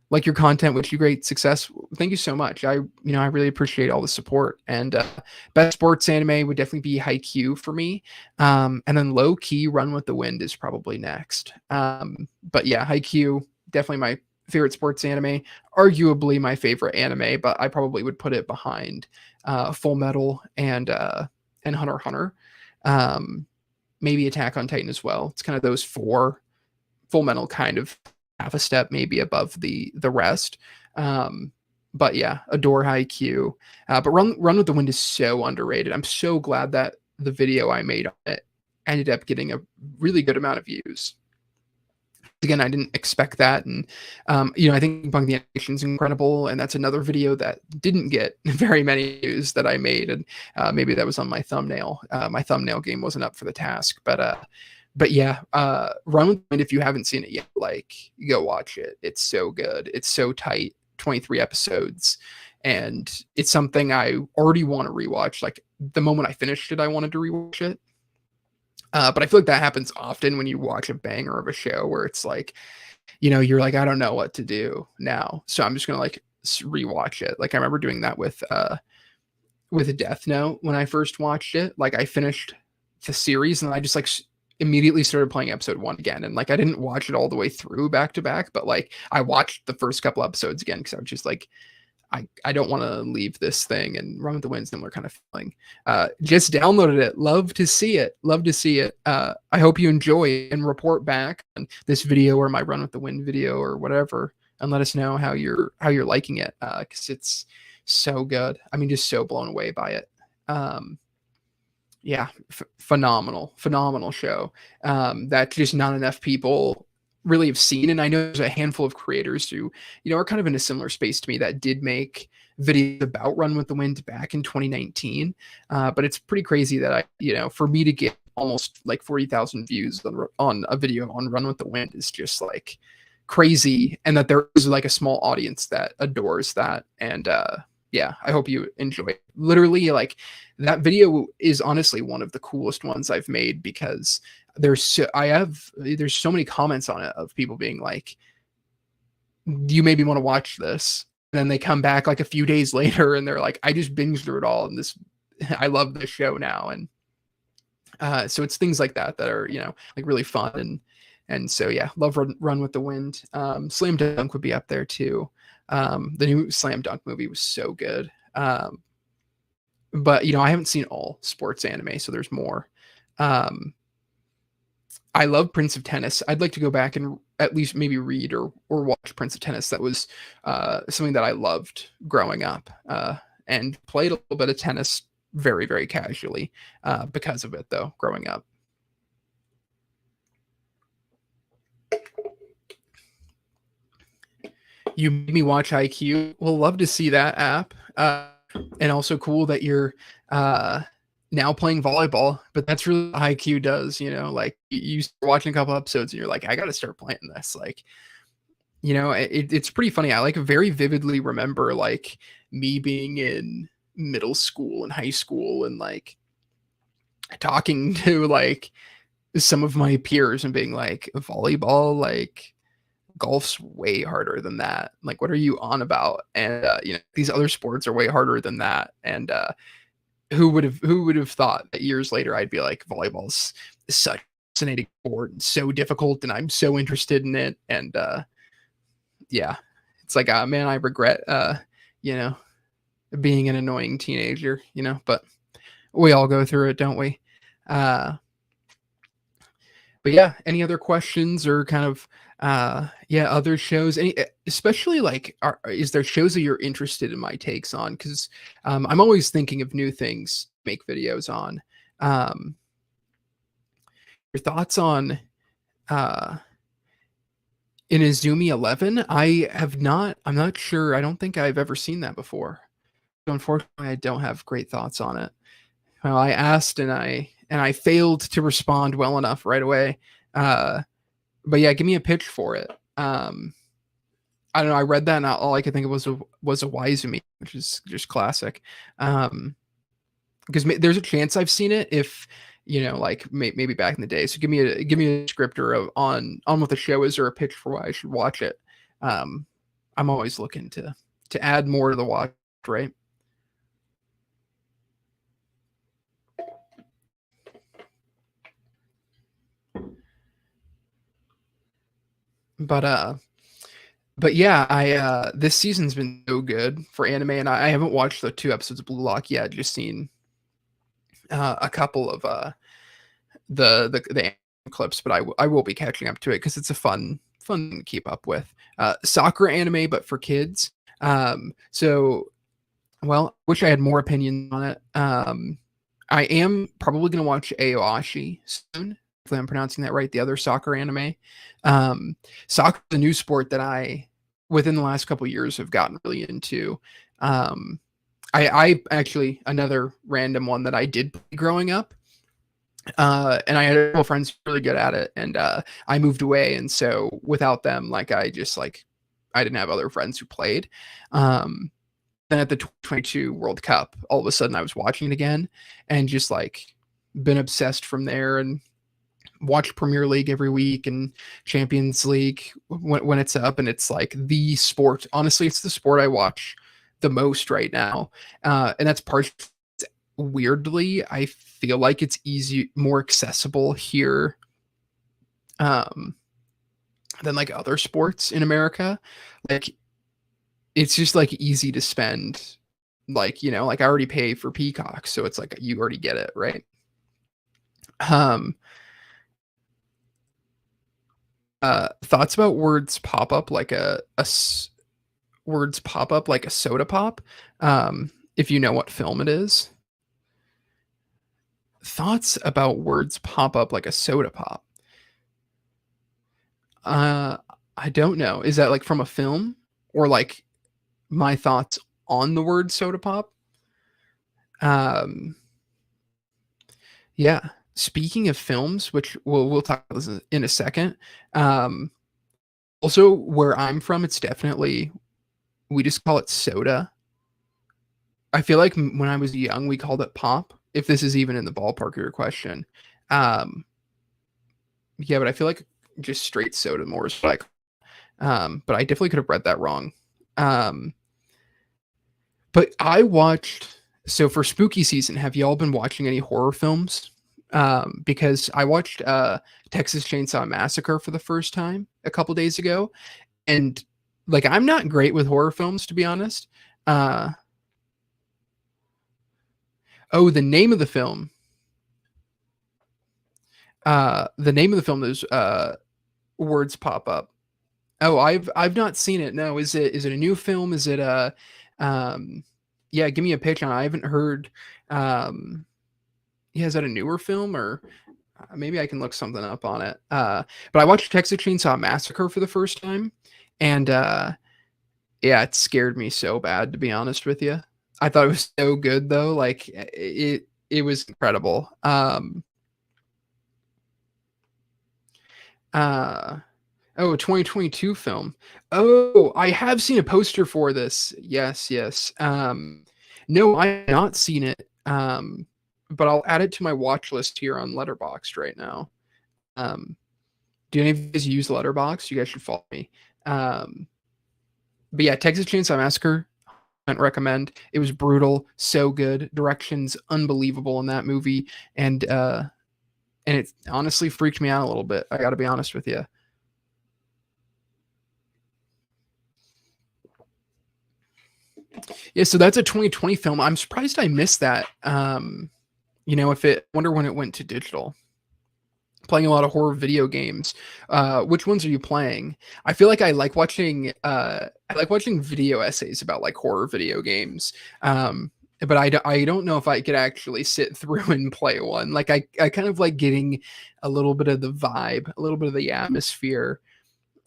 Like your content, wish you great success. Thank you so much. I really appreciate all the support. And best sports anime would definitely be Haikyuu for me. And then low key Run with the Wind is probably next. But yeah, Haikyuu, definitely my favorite sports anime, arguably my favorite anime, but I probably would put it behind Full Metal and Hunter x Hunter. Maybe Attack on Titan as well. It's kind of those 4. Full Metal kind of half a step maybe above the rest. Um, but yeah, adore Haikyuu. But Run with the Wind is so underrated. I'm so glad that the video I made on it ended up getting a really good amount of views. Again, I didn't expect that, and I think Punk the Animation is incredible, and that's another video that didn't get very many views that I made, and maybe that was on my thumbnail. My thumbnail game wasn't up for the task, but yeah, Run with the Wind. If you haven't seen it yet, like, go watch it. It's so good. It's so tight. 23 episodes, and it's something I already want to rewatch. Like, the moment I finished it, I wanted to rewatch it. But I feel like that happens often when you watch a banger of a show where it's like, you're like, I don't know what to do now, so I'm just gonna like rewatch it. Like, I remember doing that with Death Note when I first watched it. Like, I finished the series and I just like immediately started playing episode 1 again, and like I didn't watch it all the way through back to back, but like I watched the first couple episodes again because I was just like, I don't want to leave this thing. And Run with the Wind, similar kind of feeling. Just downloaded it. Love to see it. Love to see it. I hope you enjoy it and report back on this video or my Run with the Wind video or whatever, and let us know how you're liking it, because it's so good. I mean, just so blown away by it. Yeah, phenomenal show that just not enough people really have seen. And I know there's a handful of creators who, are kind of in a similar space to me that did make videos about Run with the Wind back in 2019. But it's pretty crazy that for me to get almost like 40,000 views on a video on Run with the Wind is just like crazy. And that there is like a small audience that adores that. And, yeah, I hope you enjoy it. Literally, like, that video is honestly one of the coolest ones I've made, because there's so many comments on it of people being like, you made me want to watch this. And then they come back like a few days later and they're like, I just binged through it all, and I love this show now. And so it's things like that are, like really fun. And so, yeah, love Run with the Wind. Slam Dunk would be up there too. The new Slam Dunk movie was so good. But I haven't seen all sports anime, so there's more. I love Prince of Tennis. I'd like to go back and at least maybe read or watch Prince of Tennis. That was something that I loved growing up, and played a little bit of tennis very, very casually because of it, though, growing up. You made me watch Haikyuu. We'll love to see that app. And also cool that you're now playing volleyball, but that's really what Haikyuu does. Like, you start watching a couple episodes and you're like, I got to start playing this. Like, it's pretty funny. I like very vividly remember like me being in middle school and high school and like talking to like some of my peers and being like, volleyball, like, golf's way harder than that. Like, what are you on about? And these other sports are way harder than that. And who would have thought that years later I'd be like, volleyball's such a fascinating sport and so difficult, and I'm so interested in it. And yeah, it's like, man, I regret being an annoying teenager, but we all go through it, don't we? But yeah, any other questions or kind of other shows, especially like, is there shows that you're interested in my takes on? Because I'm always thinking of new things to make videos on. Your thoughts on Inazuma 11? I'm not sure. I don't think I've ever seen that before, so unfortunately I don't have great thoughts on it. Well, I asked and I failed to respond well enough right away. But yeah, give me a pitch for it. I don't know. I read that and all I could think of was a Waizumi, which is just classic. Because there's a chance I've seen it if like maybe back in the day. So give me a descriptor on what the show is, or a pitch for why I should watch it. I'm always looking to add more to the watch, right? But yeah, I this season's been so good for anime, and I haven't watched the 2 episodes of Blue Lock yet. Just seen a couple of the clips, but I will be catching up to it because it's a fun thing to keep up with. Soccer anime, but for kids. So, well, wish I had more opinion on it. I am probably going to watch Aoashi soon. Hopefully I'm pronouncing that right. The other soccer anime. Soccer is a new sport that I, within the last couple of years, have gotten really into. I actually, another random one that I did play growing up. And I had a couple friends really good at it, and I moved away, and so without them, like I just like I didn't have other friends who played. Then at the 2022 World Cup, all of a sudden I was watching it again, and just like been obsessed from there, and watch Premier League every week and Champions League when it's up, and it's like the sport. Honestly, it's the sport I watch the most right now, and that's part. Weirdly, I feel like it's more accessible here than like other sports in America. Like it's just like easy to spend, like, you know, like I already pay for Peacock, so it's like you already get it, right? Um Thoughts about words pop up like words pop up like a soda pop. If you know what film it is. Thoughts about words pop up like a soda pop. Uh, I don't know. Is that like from a film or like my thoughts on the word soda pop? Um, yeah. Speaking of films, which we'll talk about this in a second. Um, Also, where I'm from, it's definitely we just call it soda. I feel like when I was young, we called it pop. If this is even in the ballpark of your question, um, yeah, but I feel like just straight soda more is like, but I definitely could have read that wrong. Um, but I watched so for spooky season. Have y'all been watching any horror films? Because I watched Texas Chainsaw Massacre for the first time a couple days ago, and like I'm not great with horror films to be honest. Uh, oh, the name of the film. The name of the film is words pop up. Oh, I've not seen it. No, is it a new film? Is it a um yeah, give me a pitch on it. I haven't heard um yeah, is that a newer film or maybe I can look something up on it. But I watched Texas Chainsaw Massacre for the first time, and yeah, it scared me so bad to be honest with you. I thought it was so good though. Like it was incredible. Uh Oh, a 2022 film. Oh, I have seen a poster for this. Yes, yes. No, I have not seen it. But I'll add it to my watch list here on Letterboxd right now. Um, do any of you guys use Letterboxd? You guys should follow me. Um, but yeah, Texas Chainsaw Massacre, I recommend. It was brutal, so good. Directions unbelievable in that movie, and it honestly freaked me out a little bit. I got to be honest with you. Yeah, so that's a 2020 film. I'm surprised I missed that. If it wonder when it went to digital. Playing a lot of horror video games. Which ones are you playing? I feel like I like watching video essays about like horror video games. But I don't know if I could actually sit through and play one. Like I kind of like getting a little bit of the vibe, a little bit of the atmosphere,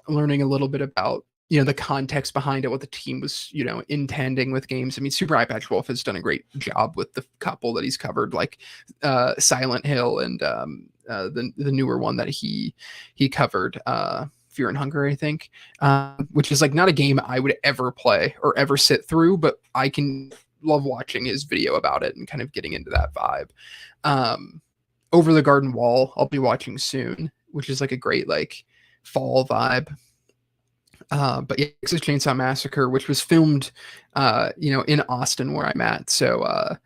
learning a little bit about the context behind it, what the team was intending with games. I mean, Super Eye Patch Wolf has done a great job with the couple that he's covered, like Silent Hill and the newer one that he covered, Fear and Hunger, I think, which is like not a game I would ever play or ever sit through, but I can love watching his video about it and kind of getting into that vibe. Over the Garden Wall, I'll be watching soon, which is like a great like fall vibe. But yeah, Texas Chainsaw Massacre, which was filmed, in Austin where I'm at. So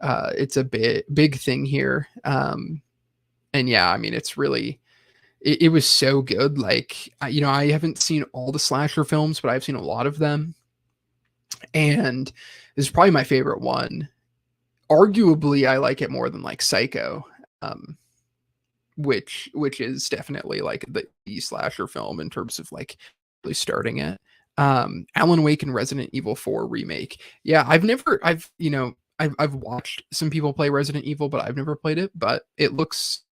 it's a big thing here. And yeah, I mean, it's really, it was so good. Like, I haven't seen all the slasher films, but I've seen a lot of them. And this is probably my favorite one. Arguably, I like it more than like Psycho. Um, which is definitely like the slasher film in terms of like really starting it. Alan Wake and Resident Evil 4 remake. Yeah, I've watched some people play Resident Evil, but I've never played it. But it looks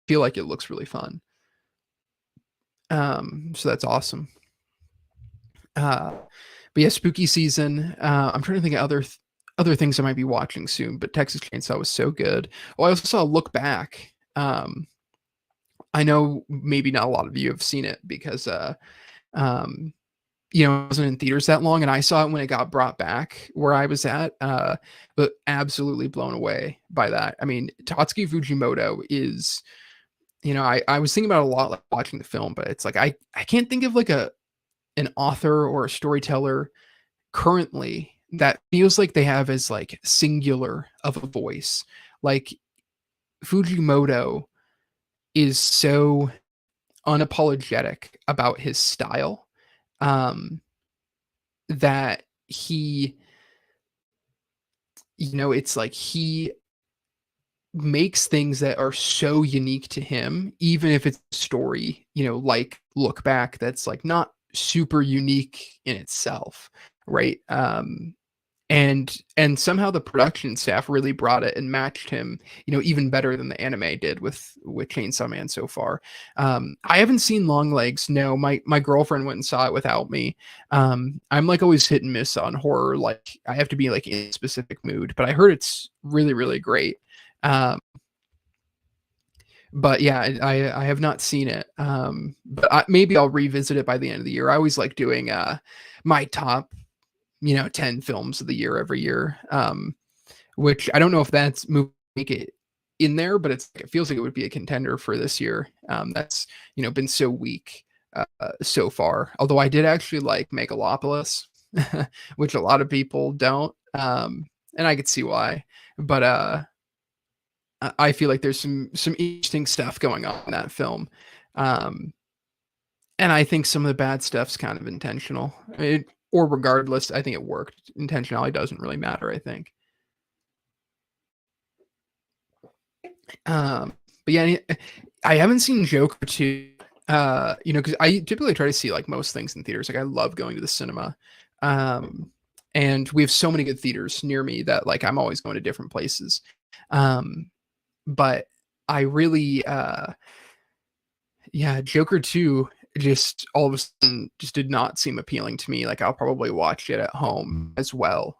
feel like it looks really fun. So that's awesome. But yeah, spooky season. I'm trying to think of other things I might be watching soon, but Texas Chainsaw was so good. Oh, I also saw Look Back. I know maybe not a lot of you have seen it because um it wasn't in theaters that long, and I saw it when it got brought back where I was at. But absolutely blown away by that. I mean, Tatsuki Fujimoto is, I was thinking about it a lot like watching the film, but it's like I can't think of like an author or a storyteller currently that feels like they have as like singular of a voice. Like Fujimoto is so unapologetic about his style, that it's like he makes things that are so unique to him, even if it's a story, like Look Back, that's like not super unique in itself, right? And somehow the production staff really brought it and matched him, even better than the anime did with Chainsaw Man so far. I haven't seen Long Legs. No, my girlfriend went and saw it without me. I'm like always hit and miss on horror. Like I have to be like in a specific mood, but I heard it's really, really great. Um, but yeah, I have not seen it. But maybe I'll revisit it by the end of the year. I always like doing my top 10 films of the year every year. Which I don't know if that's make it in there, but it feels like it would be a contender for this year. That's been so weak so far. Although I did actually like Megalopolis, which a lot of people don't, and I could see why. But I feel like there's some interesting stuff going on in that film. Um, and I think some of the bad stuff's kind of intentional. Or regardless, I think it worked. Intentionality doesn't really matter, I think. But yeah, I haven't seen Joker 2, because I typically try to see like most things in theaters. Like I love going to the cinema. And we have so many good theaters near me that like I'm always going to different places. But I really yeah, Joker 2 just all of a sudden just did not seem appealing to me. Like I'll probably watch it at home as well.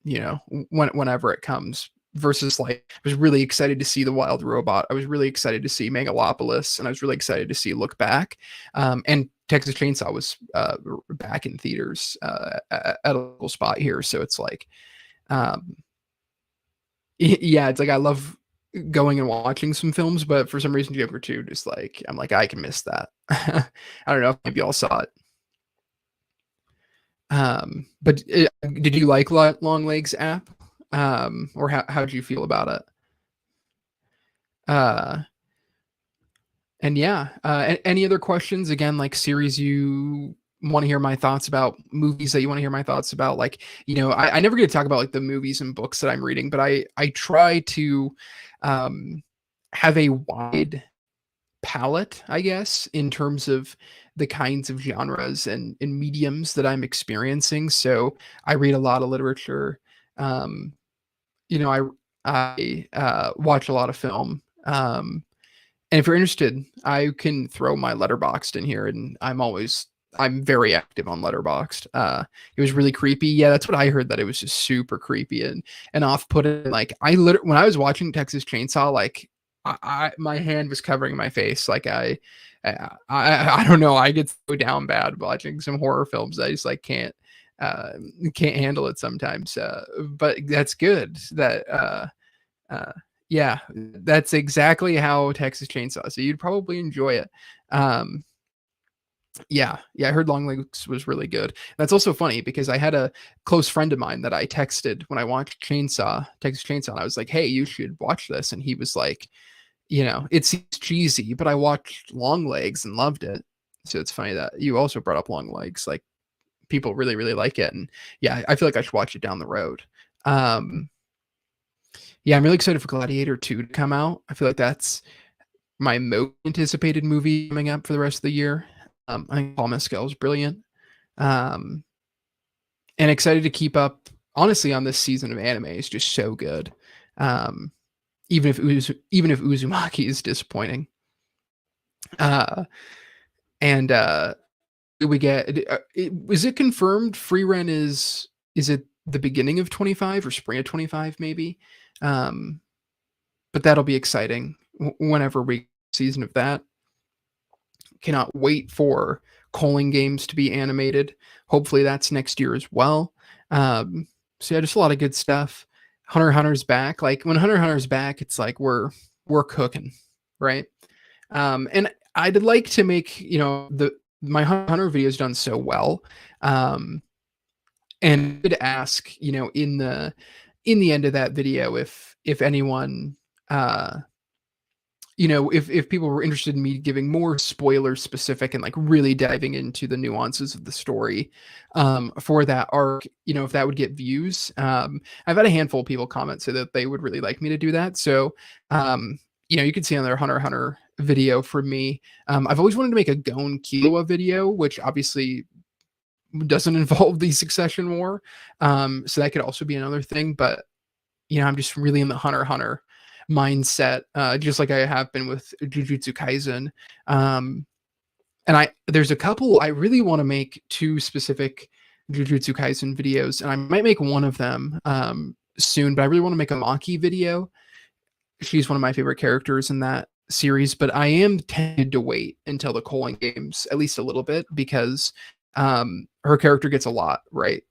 Whenever it comes. Versus like I was really excited to see The Wild Robot. I was really excited to see Megalopolis, and I was really excited to see Look Back. And Texas Chainsaw was back in theaters at a local spot here. So it's like, yeah, it's like I love going and watching some films, but for some reason Joker 2 just like I'm like I can miss that. I don't know if maybe y'all saw it. But did you like Long Legs app? Or how did you feel about it? Uh, and yeah, any other questions? Again, like series you want to hear my thoughts about, movies that you want to hear my thoughts about. Like, I never get to talk about like the movies and books that I'm reading, but I try to um, have a wide palette, I guess, in terms of the kinds of genres and mediums that I'm experiencing. So I read a lot of literature. Um, I watch a lot of film. And if you're interested, I can throw my Letterboxd in here, and I'm very active on Letterboxd. It was really creepy. Yeah, that's what I heard. That it was just super creepy and off-putting. Like when I was watching Texas Chainsaw, like my hand was covering my face. Like I don't know. I get so down bad watching some horror films. I just like can't handle it sometimes. But that's good. Uh, yeah, that's exactly how Texas Chainsaw. So you'd probably enjoy it. Yeah, I heard Long Legs was really good. That's also funny because I had a close friend of mine that I texted when I watched Texas Chainsaw. And I was like, "Hey, you should watch this," and he was like, "It seems cheesy, but I watched Long Legs and loved it." So it's funny that you also brought up Long Legs. Like people really, really like it, and yeah, I feel like I should watch it down the road. Um, Yeah, I'm really excited for Gladiator 2 to come out. I feel like that's my most anticipated movie coming up for the rest of the year. I think Paul Mescal is brilliant. Um, and excited to keep up, honestly, on this season of anime is just so good. Um, even if Uzumaki is disappointing. Uh, and we get is it confirmed Free Rent is it the beginning of 25 or spring of 25 maybe? Um, but that'll be exciting whenever we season of that. Cannot wait for Calling Games to be animated. Hopefully that's next year as well. So yeah, just a lot of good stuff. Hunter x Hunter's back. Like when Hunter x Hunter's back, it's like we're cooking, right? And I'd like to make, the my Hunter videos done so well. Um, and to ask, in the end of that video, if anyone, if people were interested in me giving more spoiler specific and like really diving into the nuances of the story, for that arc, if that would get views. I've had a handful of people comment say that they would really like me to do that. So, you can see on their Hunter x Hunter video from me. I've always wanted to make a Gon Killua video, which obviously doesn't involve the Succession War. So that could also be another thing. But I'm just really in the Hunter x Hunter mindset, just like I have been with Jujutsu Kaisen. And there's a couple I really want to make two specific Jujutsu Kaisen videos, and I might make one of them soon. But I really want to make a Maki video. She's one of my favorite characters in that series, but I am tempted to wait until the Calling Games at least a little bit because her character gets a lot right.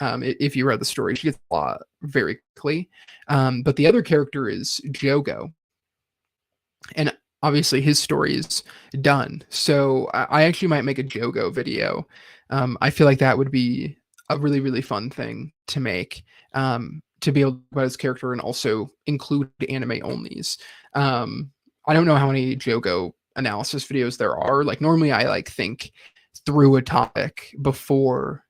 If you read the story, she gets a lot very quickly. But the other character is Jogo, and obviously his story is done. So I actually might make a Jogo video. I feel like that would be a really, really fun thing to make, to be able to talk about his character and also include anime onlys. I don't know how many Jogo analysis videos there are. Like normally I like think through a topic before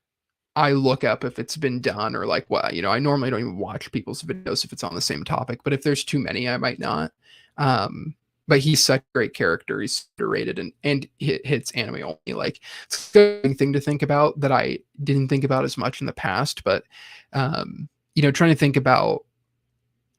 I look up if it's been done or like what, I normally don't even watch people's videos if it's on the same topic, but if there's too many, I might not. But he's such a great character. He's underrated and hits anime only. Like it's a good thing to think about that I didn't think about as much in the past, but trying to think about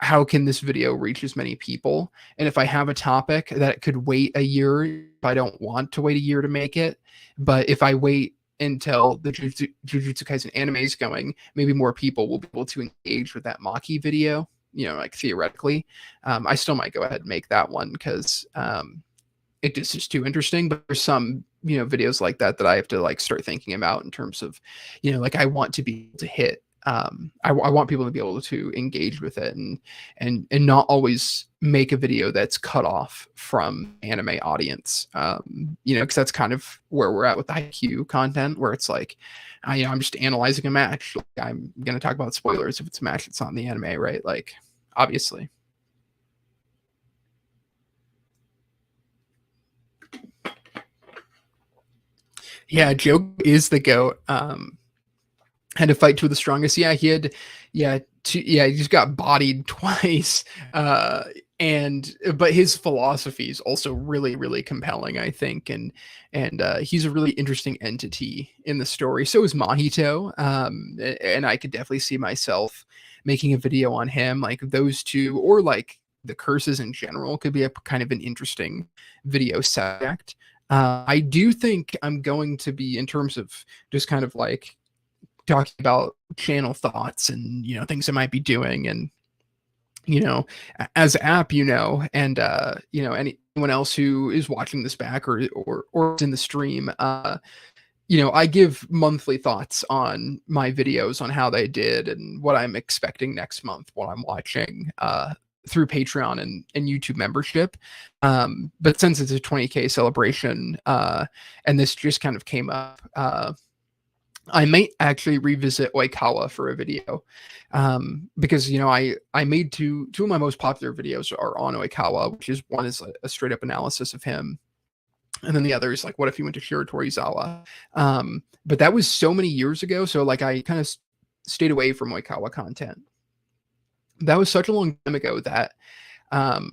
how can this video reach as many people? And if I have a topic that could wait a year, if I don't want to wait a year to make it, but if I wait until the Jujutsu Kaisen anime is going, maybe more people will be able to engage with that Maki video, like theoretically. I still might go ahead and make that one because it just is too interesting. But there's some, videos like that I have to like start thinking about in terms of, like I want to be able to hit. I want people to be able to engage with it and not always make a video that's cut off from anime audience. Because that's kind of where we're at with the IQ content, where it's like, I'm just analyzing a match. Like, I'm going to talk about spoilers if it's a match that's not in the anime, right? Like, obviously. Yeah, Joe is the GOAT. Had to fight two of the strongest. Yeah, he had, he just got bodied twice. But his philosophy is also really, really compelling, I think, and he's a really interesting entity in the story. So is Mahito, and I could definitely see myself making a video on him. Like those two, or like the curses in general, could be a kind of an interesting video subject. I do think I'm going to be, in terms of just kind of like talking about channel thoughts and things I might be doing, and as app, and anyone else who is watching this back or is in the stream, I give monthly thoughts on my videos on how they did and what I'm expecting next month, what I'm watching through Patreon and YouTube membership. But since it's a 20K celebration, and this just kind of came up, I might actually revisit Oikawa for a video, because I made two of my most popular videos are on Oikawa, which is one is a straight up analysis of him, and then the other is like, what if he went to Shiratorizawa? But that was so many years ago, so like I kind of stayed away from Oikawa content. that was such a long time ago that um,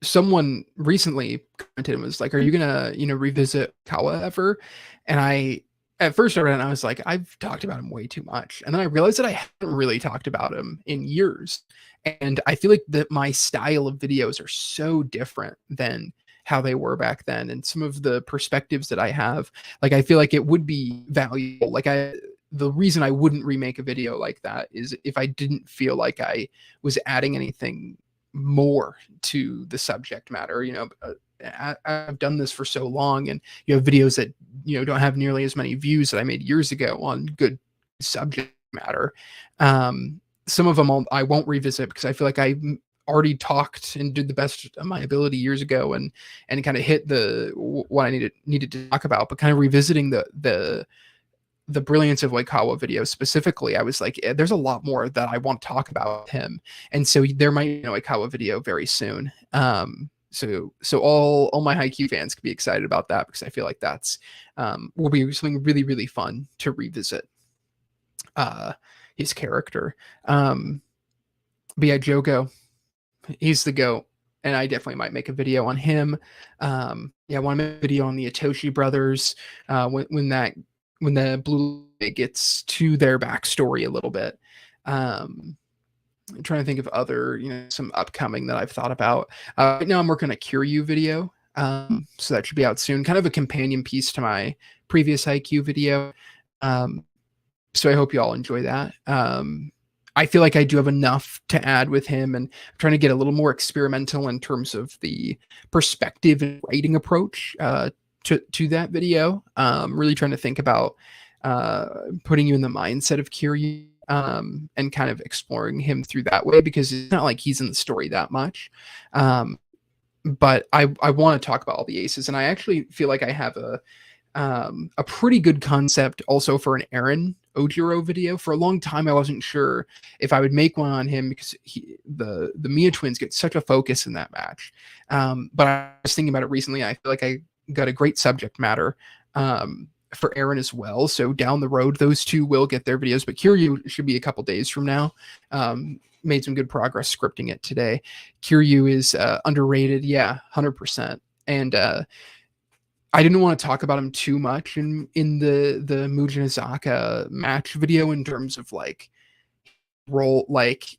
someone recently commented and was like, "Are you gonna, revisit Kawa ever?" And at first I read it and I was like, "I've talked about him way too much." And then I realized that I haven't really talked about him in years. And I feel like that my style of videos are so different than how they were back then. And some of the perspectives that I have, like, I feel like it would be valuable. The reason I wouldn't remake a video like that is if I didn't feel like I was adding anything more to the subject matter. I've done this for so long, and you have videos that don't have nearly as many views that I made years ago on good subject matter. Some of them I won't revisit because I feel like I already talked and did the best of my ability years ago, and kind of hit what I needed to talk about. But kind of revisiting the brilliance of Kawa video specifically, I was like, there's a lot more that I want to talk about him. And so there might be a Kawa video very soon. So all my Haikyuu fans can be excited about that, because I feel like that's will be something really, really fun to revisit his character. But yeah, Jogo, he's the GOAT. And I definitely might make a video on him. Yeah, I want to make a video on the Itoshi brothers when the Blue gets to their backstory a little bit. I'm trying to think of other, some upcoming that I've thought about. Right now I'm working on a Kiryu video. So that should be out soon. Kind of a companion piece to my previous Haikyuu video. So I hope you all enjoy that. I feel like I do have enough to add with him, and I'm trying to get a little more experimental in terms of the perspective and writing approach to that video. Really trying to think about putting you in the mindset of Kiryu, and kind of exploring him through that way, because it's not like he's in the story that much. But I want to talk about all the aces, and I actually feel like I have a pretty good concept also for an Eren Ojiro video. For a long time, I wasn't sure if I would make one on him, because the Mia twins get such a focus in that match. But I was thinking about it recently. I feel like I got a great subject matter for Eren as well. So down the road, those two will get their videos, but Kiryu should be a couple days from now. Made some good progress scripting it today. Kiryu is underrated. Yeah, 100%. And I didn't want to talk about him too much in the Mugen Azaka match video, in terms of role.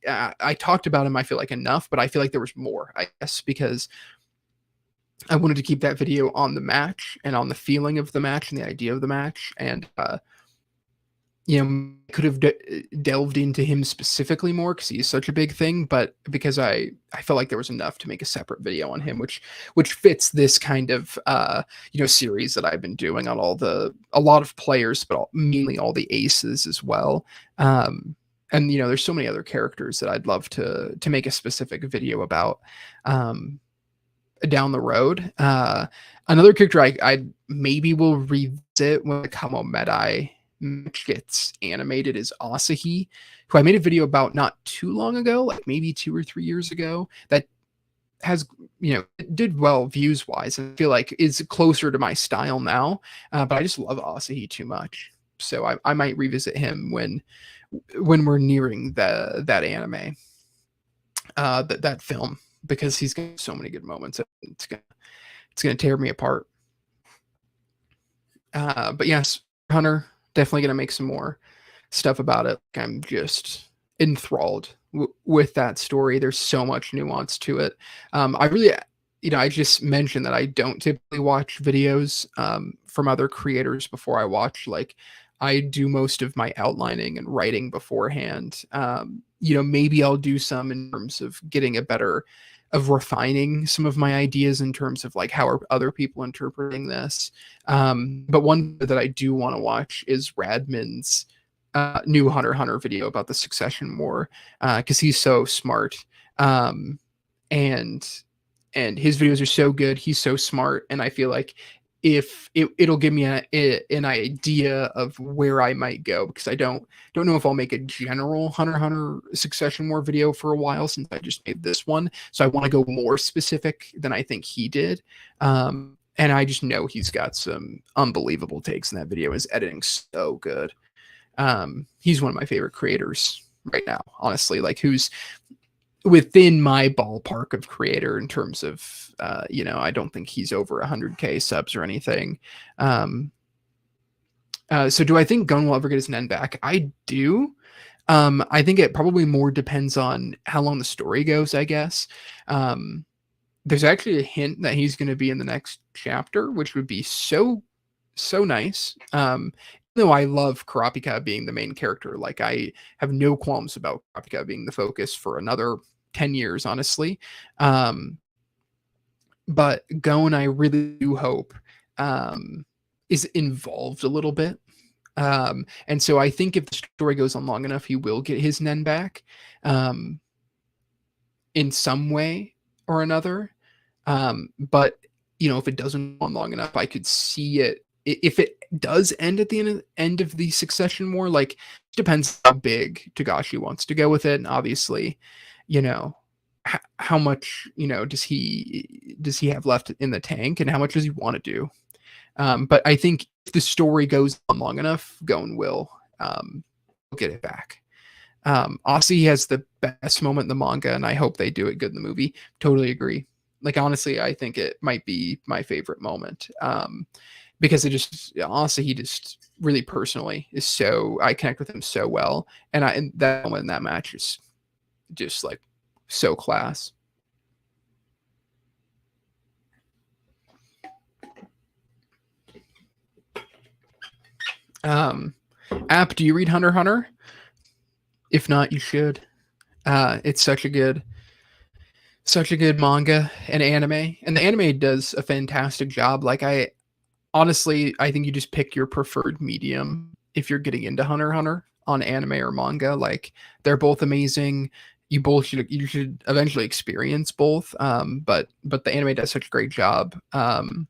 I talked about him, I feel like, enough, but I feel like there was more, I guess, because I wanted to keep that video on the match and on the feeling of the match and the idea of the match. And could have delved into him specifically more, because he's such a big thing, but because I felt like there was enough to make a separate video on him, which fits this kind of series that I've been doing on a lot of players, but mainly all the aces as well. And there's so many other characters that I'd love to make a specific video about down the road. Another character I maybe will revisit when the Kamo Medai match gets animated is Asahi, who I made a video about not too long ago, like maybe 2 or 3 years ago, that has, it did well views wise, and I feel like is closer to my style now. But I just love Asahi too much. So I might revisit him when we're nearing that anime, that film, because he's got so many good moments. It's gonna tear me apart. But yes, Hunter, definitely gonna make some more stuff about it. I'm just enthralled with that story. There's so much nuance to it. I really, I just mentioned that I don't typically watch videos from other creators before I watch. Like, I do most of my outlining and writing beforehand. Maybe I'll do some in terms of getting of refining some of my ideas in terms of how are other people interpreting this. But one that I do want to watch is Radman's new Hunter x Hunter video about the Succession War, because he's so smart. And his videos are so good. He's so smart. And I feel like if it'll give me an idea of where I might go, because I don't know if I'll make a general Hunter x Hunter Succession War video for a while, since I just made this one. So I want to go more specific than I think he did. And I just know he's got some unbelievable takes in that video. His editing's so good. He's one of my favorite creators right now, honestly, who's within my ballpark of creator in terms of, I don't think he's over 100K subs or anything. So do I think Gon will ever get his Nen back? I do. I think it probably more depends on how long the story goes, I guess. There's actually a hint that he's going to be in the next chapter, which would be so nice. Though I love Kurapika being the main character, like I have no qualms about Kurapika being the focus for another 10 years, honestly. But Gon, I really do hope, is involved a little bit. And so I think if the story goes on long enough, he will get his Nen back, in some way or another. But if it doesn't go on long enough, I could see it. If it does end at the end of the Succession War, like, it depends how big Togashi wants to go with it, and obviously, how much does he have left in the tank, and how much does he want to do? But I think if the story goes on long enough, Gon will get it back. Aussie has the best moment in the manga, and I hope they do it good in the movie. Totally agree. Like, honestly, I think it might be my favorite moment, because honestly, he just really personally is so, I connect with him so well, and that moment in that match is just like so class. App, do you read Hunter x Hunter? If not, you should. It's such a good manga and anime, and the anime does a fantastic job. Like, I think you just pick your preferred medium if you're getting into Hunter x Hunter on anime or manga. Like, they're both amazing. You should eventually experience both. But the anime does such a great job. And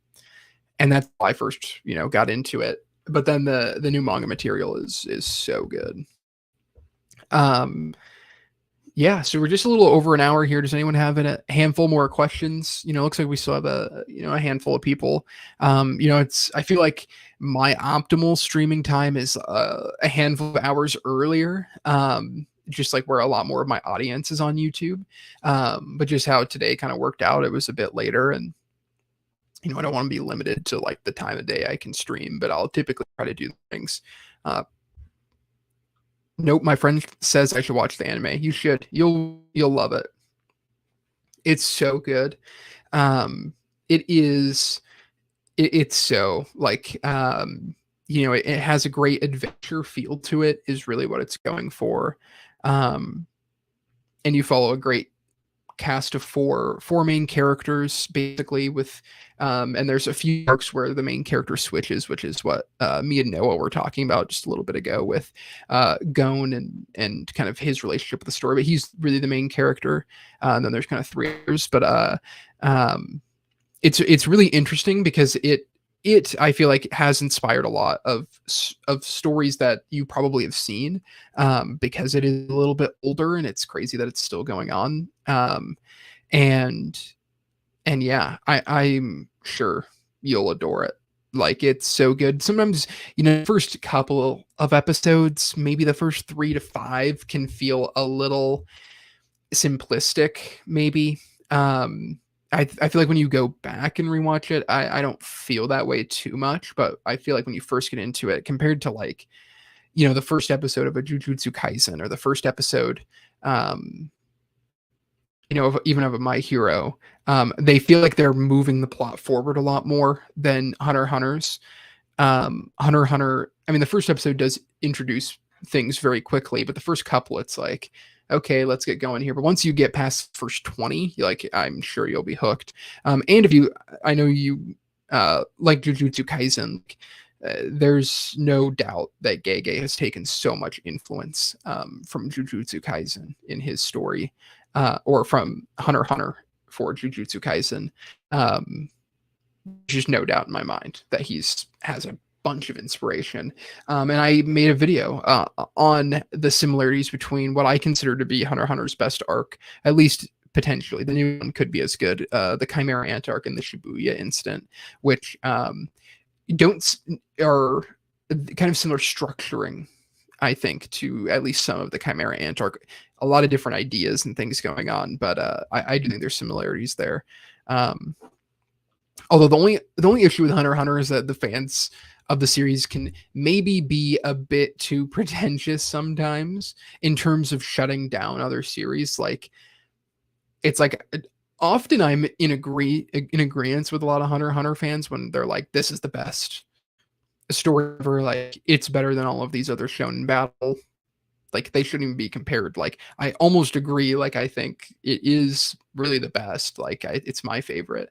that's why I first, got into it. But then the new manga material is so good. Yeah, so we're just a little over an hour here. Does anyone have a handful more questions? Looks like we still have a handful of people. I feel like my optimal streaming time is a handful of hours earlier. Just like where a lot more of my audience is on YouTube. But just how today kind of worked out, it was a bit later, and I don't want to be limited to like the time of day I can stream, but I'll typically try to do things. Nope, my friend says I should watch the anime. You should. You'll love it. It's so good. It's so like, it has a great adventure feel to it, is really what it's going for. And you follow a great cast of four main characters, basically, with and there's a few arcs where the main character switches, which is what me and Noah were talking about just a little bit ago with Gon and kind of his relationship with the story. But he's really the main character, and then there's kind of three others. But it's really interesting because it I feel like has inspired a lot of stories that you probably have seen, because it is a little bit older, and it's crazy that it's still going on. And yeah, I'm sure you'll adore it. Like, it's so good. Sometimes, first couple of episodes, maybe the first 3 to 5 can feel a little simplistic, maybe. I feel like when you go back and rewatch it, I don't feel that way too much, but I feel like when you first get into it, compared to like, the first episode of a Jujutsu Kaisen, or the first episode, even of a My Hero, they feel like they're moving the plot forward a lot more than Hunter x Hunter's. Hunter x Hunter, I mean, the first episode does introduce things very quickly, but the first couple, it's like, okay, let's get going here. But once you get past the first 20, I'm sure you'll be hooked. And I know you like Jujutsu Kaisen, there's no doubt that Gege has taken so much influence from Jujutsu Kaisen in his story, or from Hunter x Hunter for Jujutsu Kaisen. Just no doubt in my mind that has a bunch of inspiration. And I made a video on the similarities between what I consider to be Hunter x Hunter's best arc, at least potentially. The new one could be as good. The Chimera Ant arc and the Shibuya incident, which are kind of similar structuring I think, to at least some of the Chimera Ant arc. A lot of different ideas and things going on, but I do think there's similarities there. Um, Although the only issue with Hunter x Hunter is that the fans of the series can maybe be a bit too pretentious sometimes in terms of shutting down other series. Like it's like often I'm in agreement with a lot of Hunter x Hunter fans when they're like, "This is the best story ever. Like it's better than all of these other shonen battle. Like they shouldn't even be compared." Like I almost agree. Like I think it is really the best. Like it's my favorite.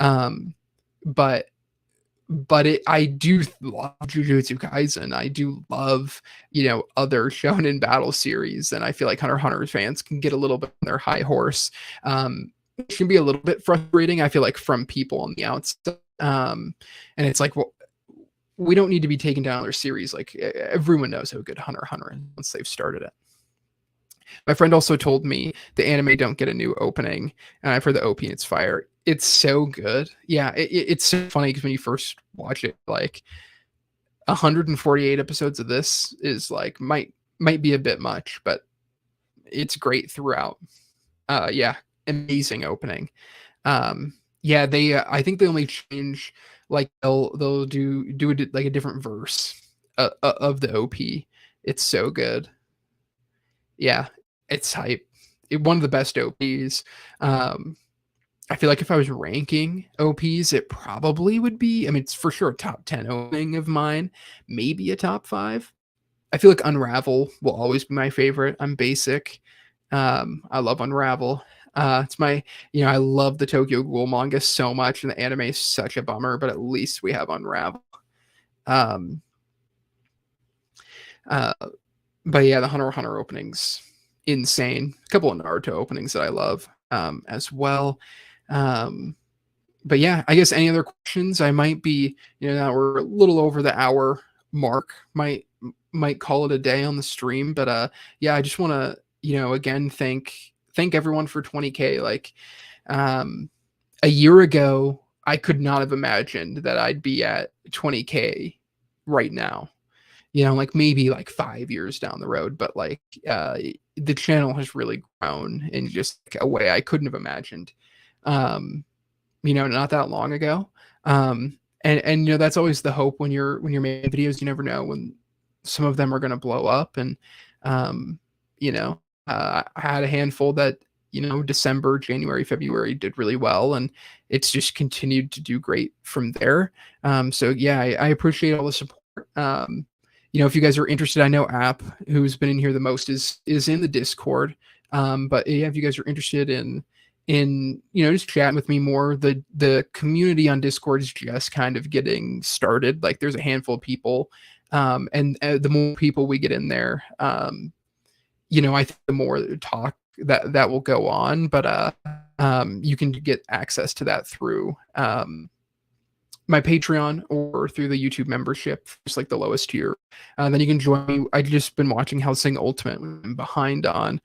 Um, but I do love Jujutsu Kaisen. I do love, other shonen battle series, and I feel like Hunter x Hunter fans can get a little bit on their high horse. It can be a little bit frustrating, I feel like, from people on the outside. And it's like, well, we don't need to be taking down their series. Like everyone knows how good Hunter x Hunter is once they've started it. My friend also told me the anime don't get a new opening, and I've heard the OP and it's fire. It's so good. Yeah, it's so funny because when you first watch it, like 148 episodes of this is like might be a bit much, but it's great throughout. Yeah, amazing opening. Yeah, they I think they only change, like they'll do it like a different verse of the OP. It's so good. Yeah, it's hype. One of the best OPs. I feel like if I was ranking OPs, it probably would be. I mean, it's for sure a top 10 opening of mine, maybe a top 5. I feel like Unravel will always be my favorite. I'm basic. I love Unravel. It's my, I love the Tokyo Ghoul manga so much, and the anime is such a bummer, but at least we have Unravel. Um, uh, but yeah, the Hunter x Hunter openings, insane. A couple of Naruto openings that I love as well. But yeah, I guess any other questions? I might be, now we're a little over the hour mark. Might call it a day on the stream, but yeah, I just want to, again thank everyone for 20K. Like a year ago, I could not have imagined that I'd be at 20K right now. Like maybe like 5 years down the road, but like the channel has really grown in just like a way I couldn't have imagined. Not that long ago. And that's always the hope when you're making videos. You never know when some of them are going to blow up. And um, I had a handful that December, January, February did really well, and it's just continued to do great from there. So yeah, I appreciate all the support. If you guys are interested, I know App, who's been in here the most, is in the Discord. But yeah, if you guys are interested in just chatting with me more, the community on Discord is just kind of getting started. Like there's a handful of people, and the more people we get in there, I think the more talk that will go on. But you can get access to that through my Patreon or through the YouTube membership, just like the lowest tier. Then you can join me. I just been watching Hellsing Ultimate. I'm behind on,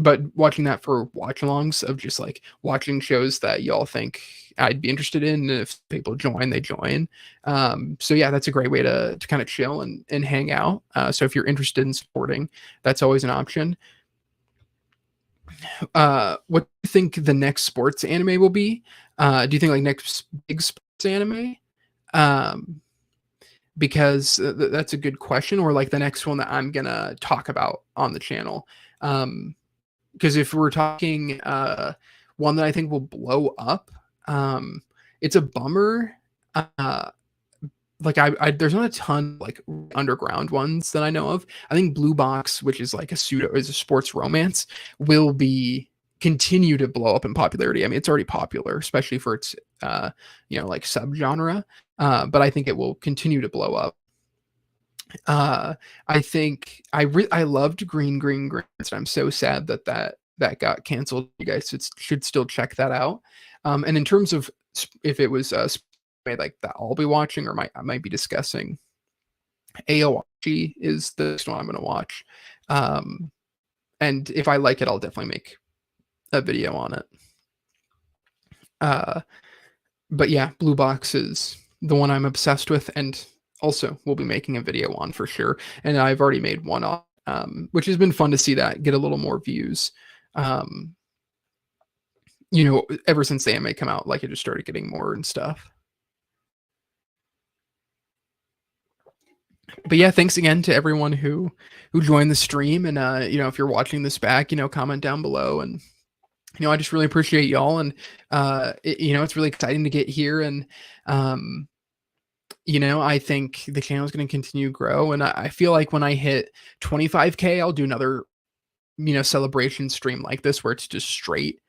but watching that for watch-alongs of just like watching shows that y'all think I'd be interested in. And if people join, they join. So yeah, that's a great way to kind of chill and hang out. So if you're interested in supporting, that's always an option. What do you think the next sports anime will be? Do you think like next big sports anime? Because that's a good question. Or like the next one that I'm gonna talk about on the channel. Because if we're talking one that I think will blow up, it's a bummer. Like there's not a ton like underground ones that I know of. I think Blue Box, which is like is a sports romance, will continue to blow up in popularity. I mean, it's already popular, especially for its like subgenre. But I think it will continue to blow up. I think I loved Green Green, and I'm so sad that got canceled. You guys should still check that out. And in terms of if it was like that I'll be watching, or I might be discussing, Aowachi is the next one I'm going to watch. And if I like it, I'll definitely make a video on it. But yeah, Blue Box is the one I'm obsessed with, and also will be making a video on for sure. And I've already made one on, which has been fun to see that get a little more views. Um, ever since the anime come out, like it just started getting more and stuff. But yeah, thanks again to everyone who joined the stream. And if you're watching this back, comment down below. And I just really appreciate y'all. And it's really exciting to get here. And um, I think the channel is going to continue to grow. And I feel like when I hit 25K, I'll do another celebration stream like this where it's just straight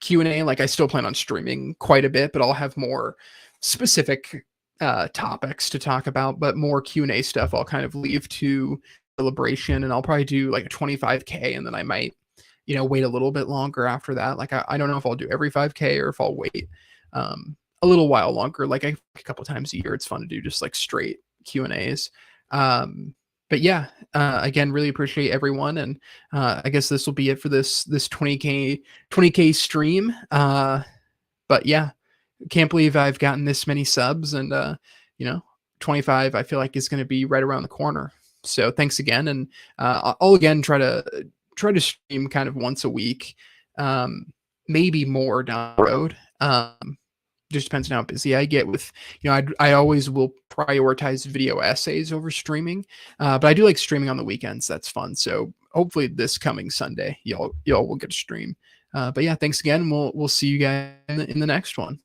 Q&A. Like I still plan on streaming quite a bit, but I'll have more specific topics to talk about, but more Q&A stuff I'll kind of leave to celebration. And I'll probably do like a 25K, and then I might wait a little bit longer after that. Like I don't know if I'll do every 5K or if I'll wait a little while longer. Like a couple times a year, it's fun to do just like straight Q&As. But yeah, again, really appreciate everyone. And I guess this will be it for this 20K stream. But yeah, can't believe I've gotten this many subs, and 25 I feel like is going to be right around the corner. So thanks again. And I'll again try to stream kind of once a week, maybe more down the road. Just depends on how busy I get with, I always will prioritize video essays over streaming. But I do like streaming on the weekends. That's fun. So hopefully this coming Sunday, y'all will get a stream. But yeah, thanks again. We'll see you guys in the next one.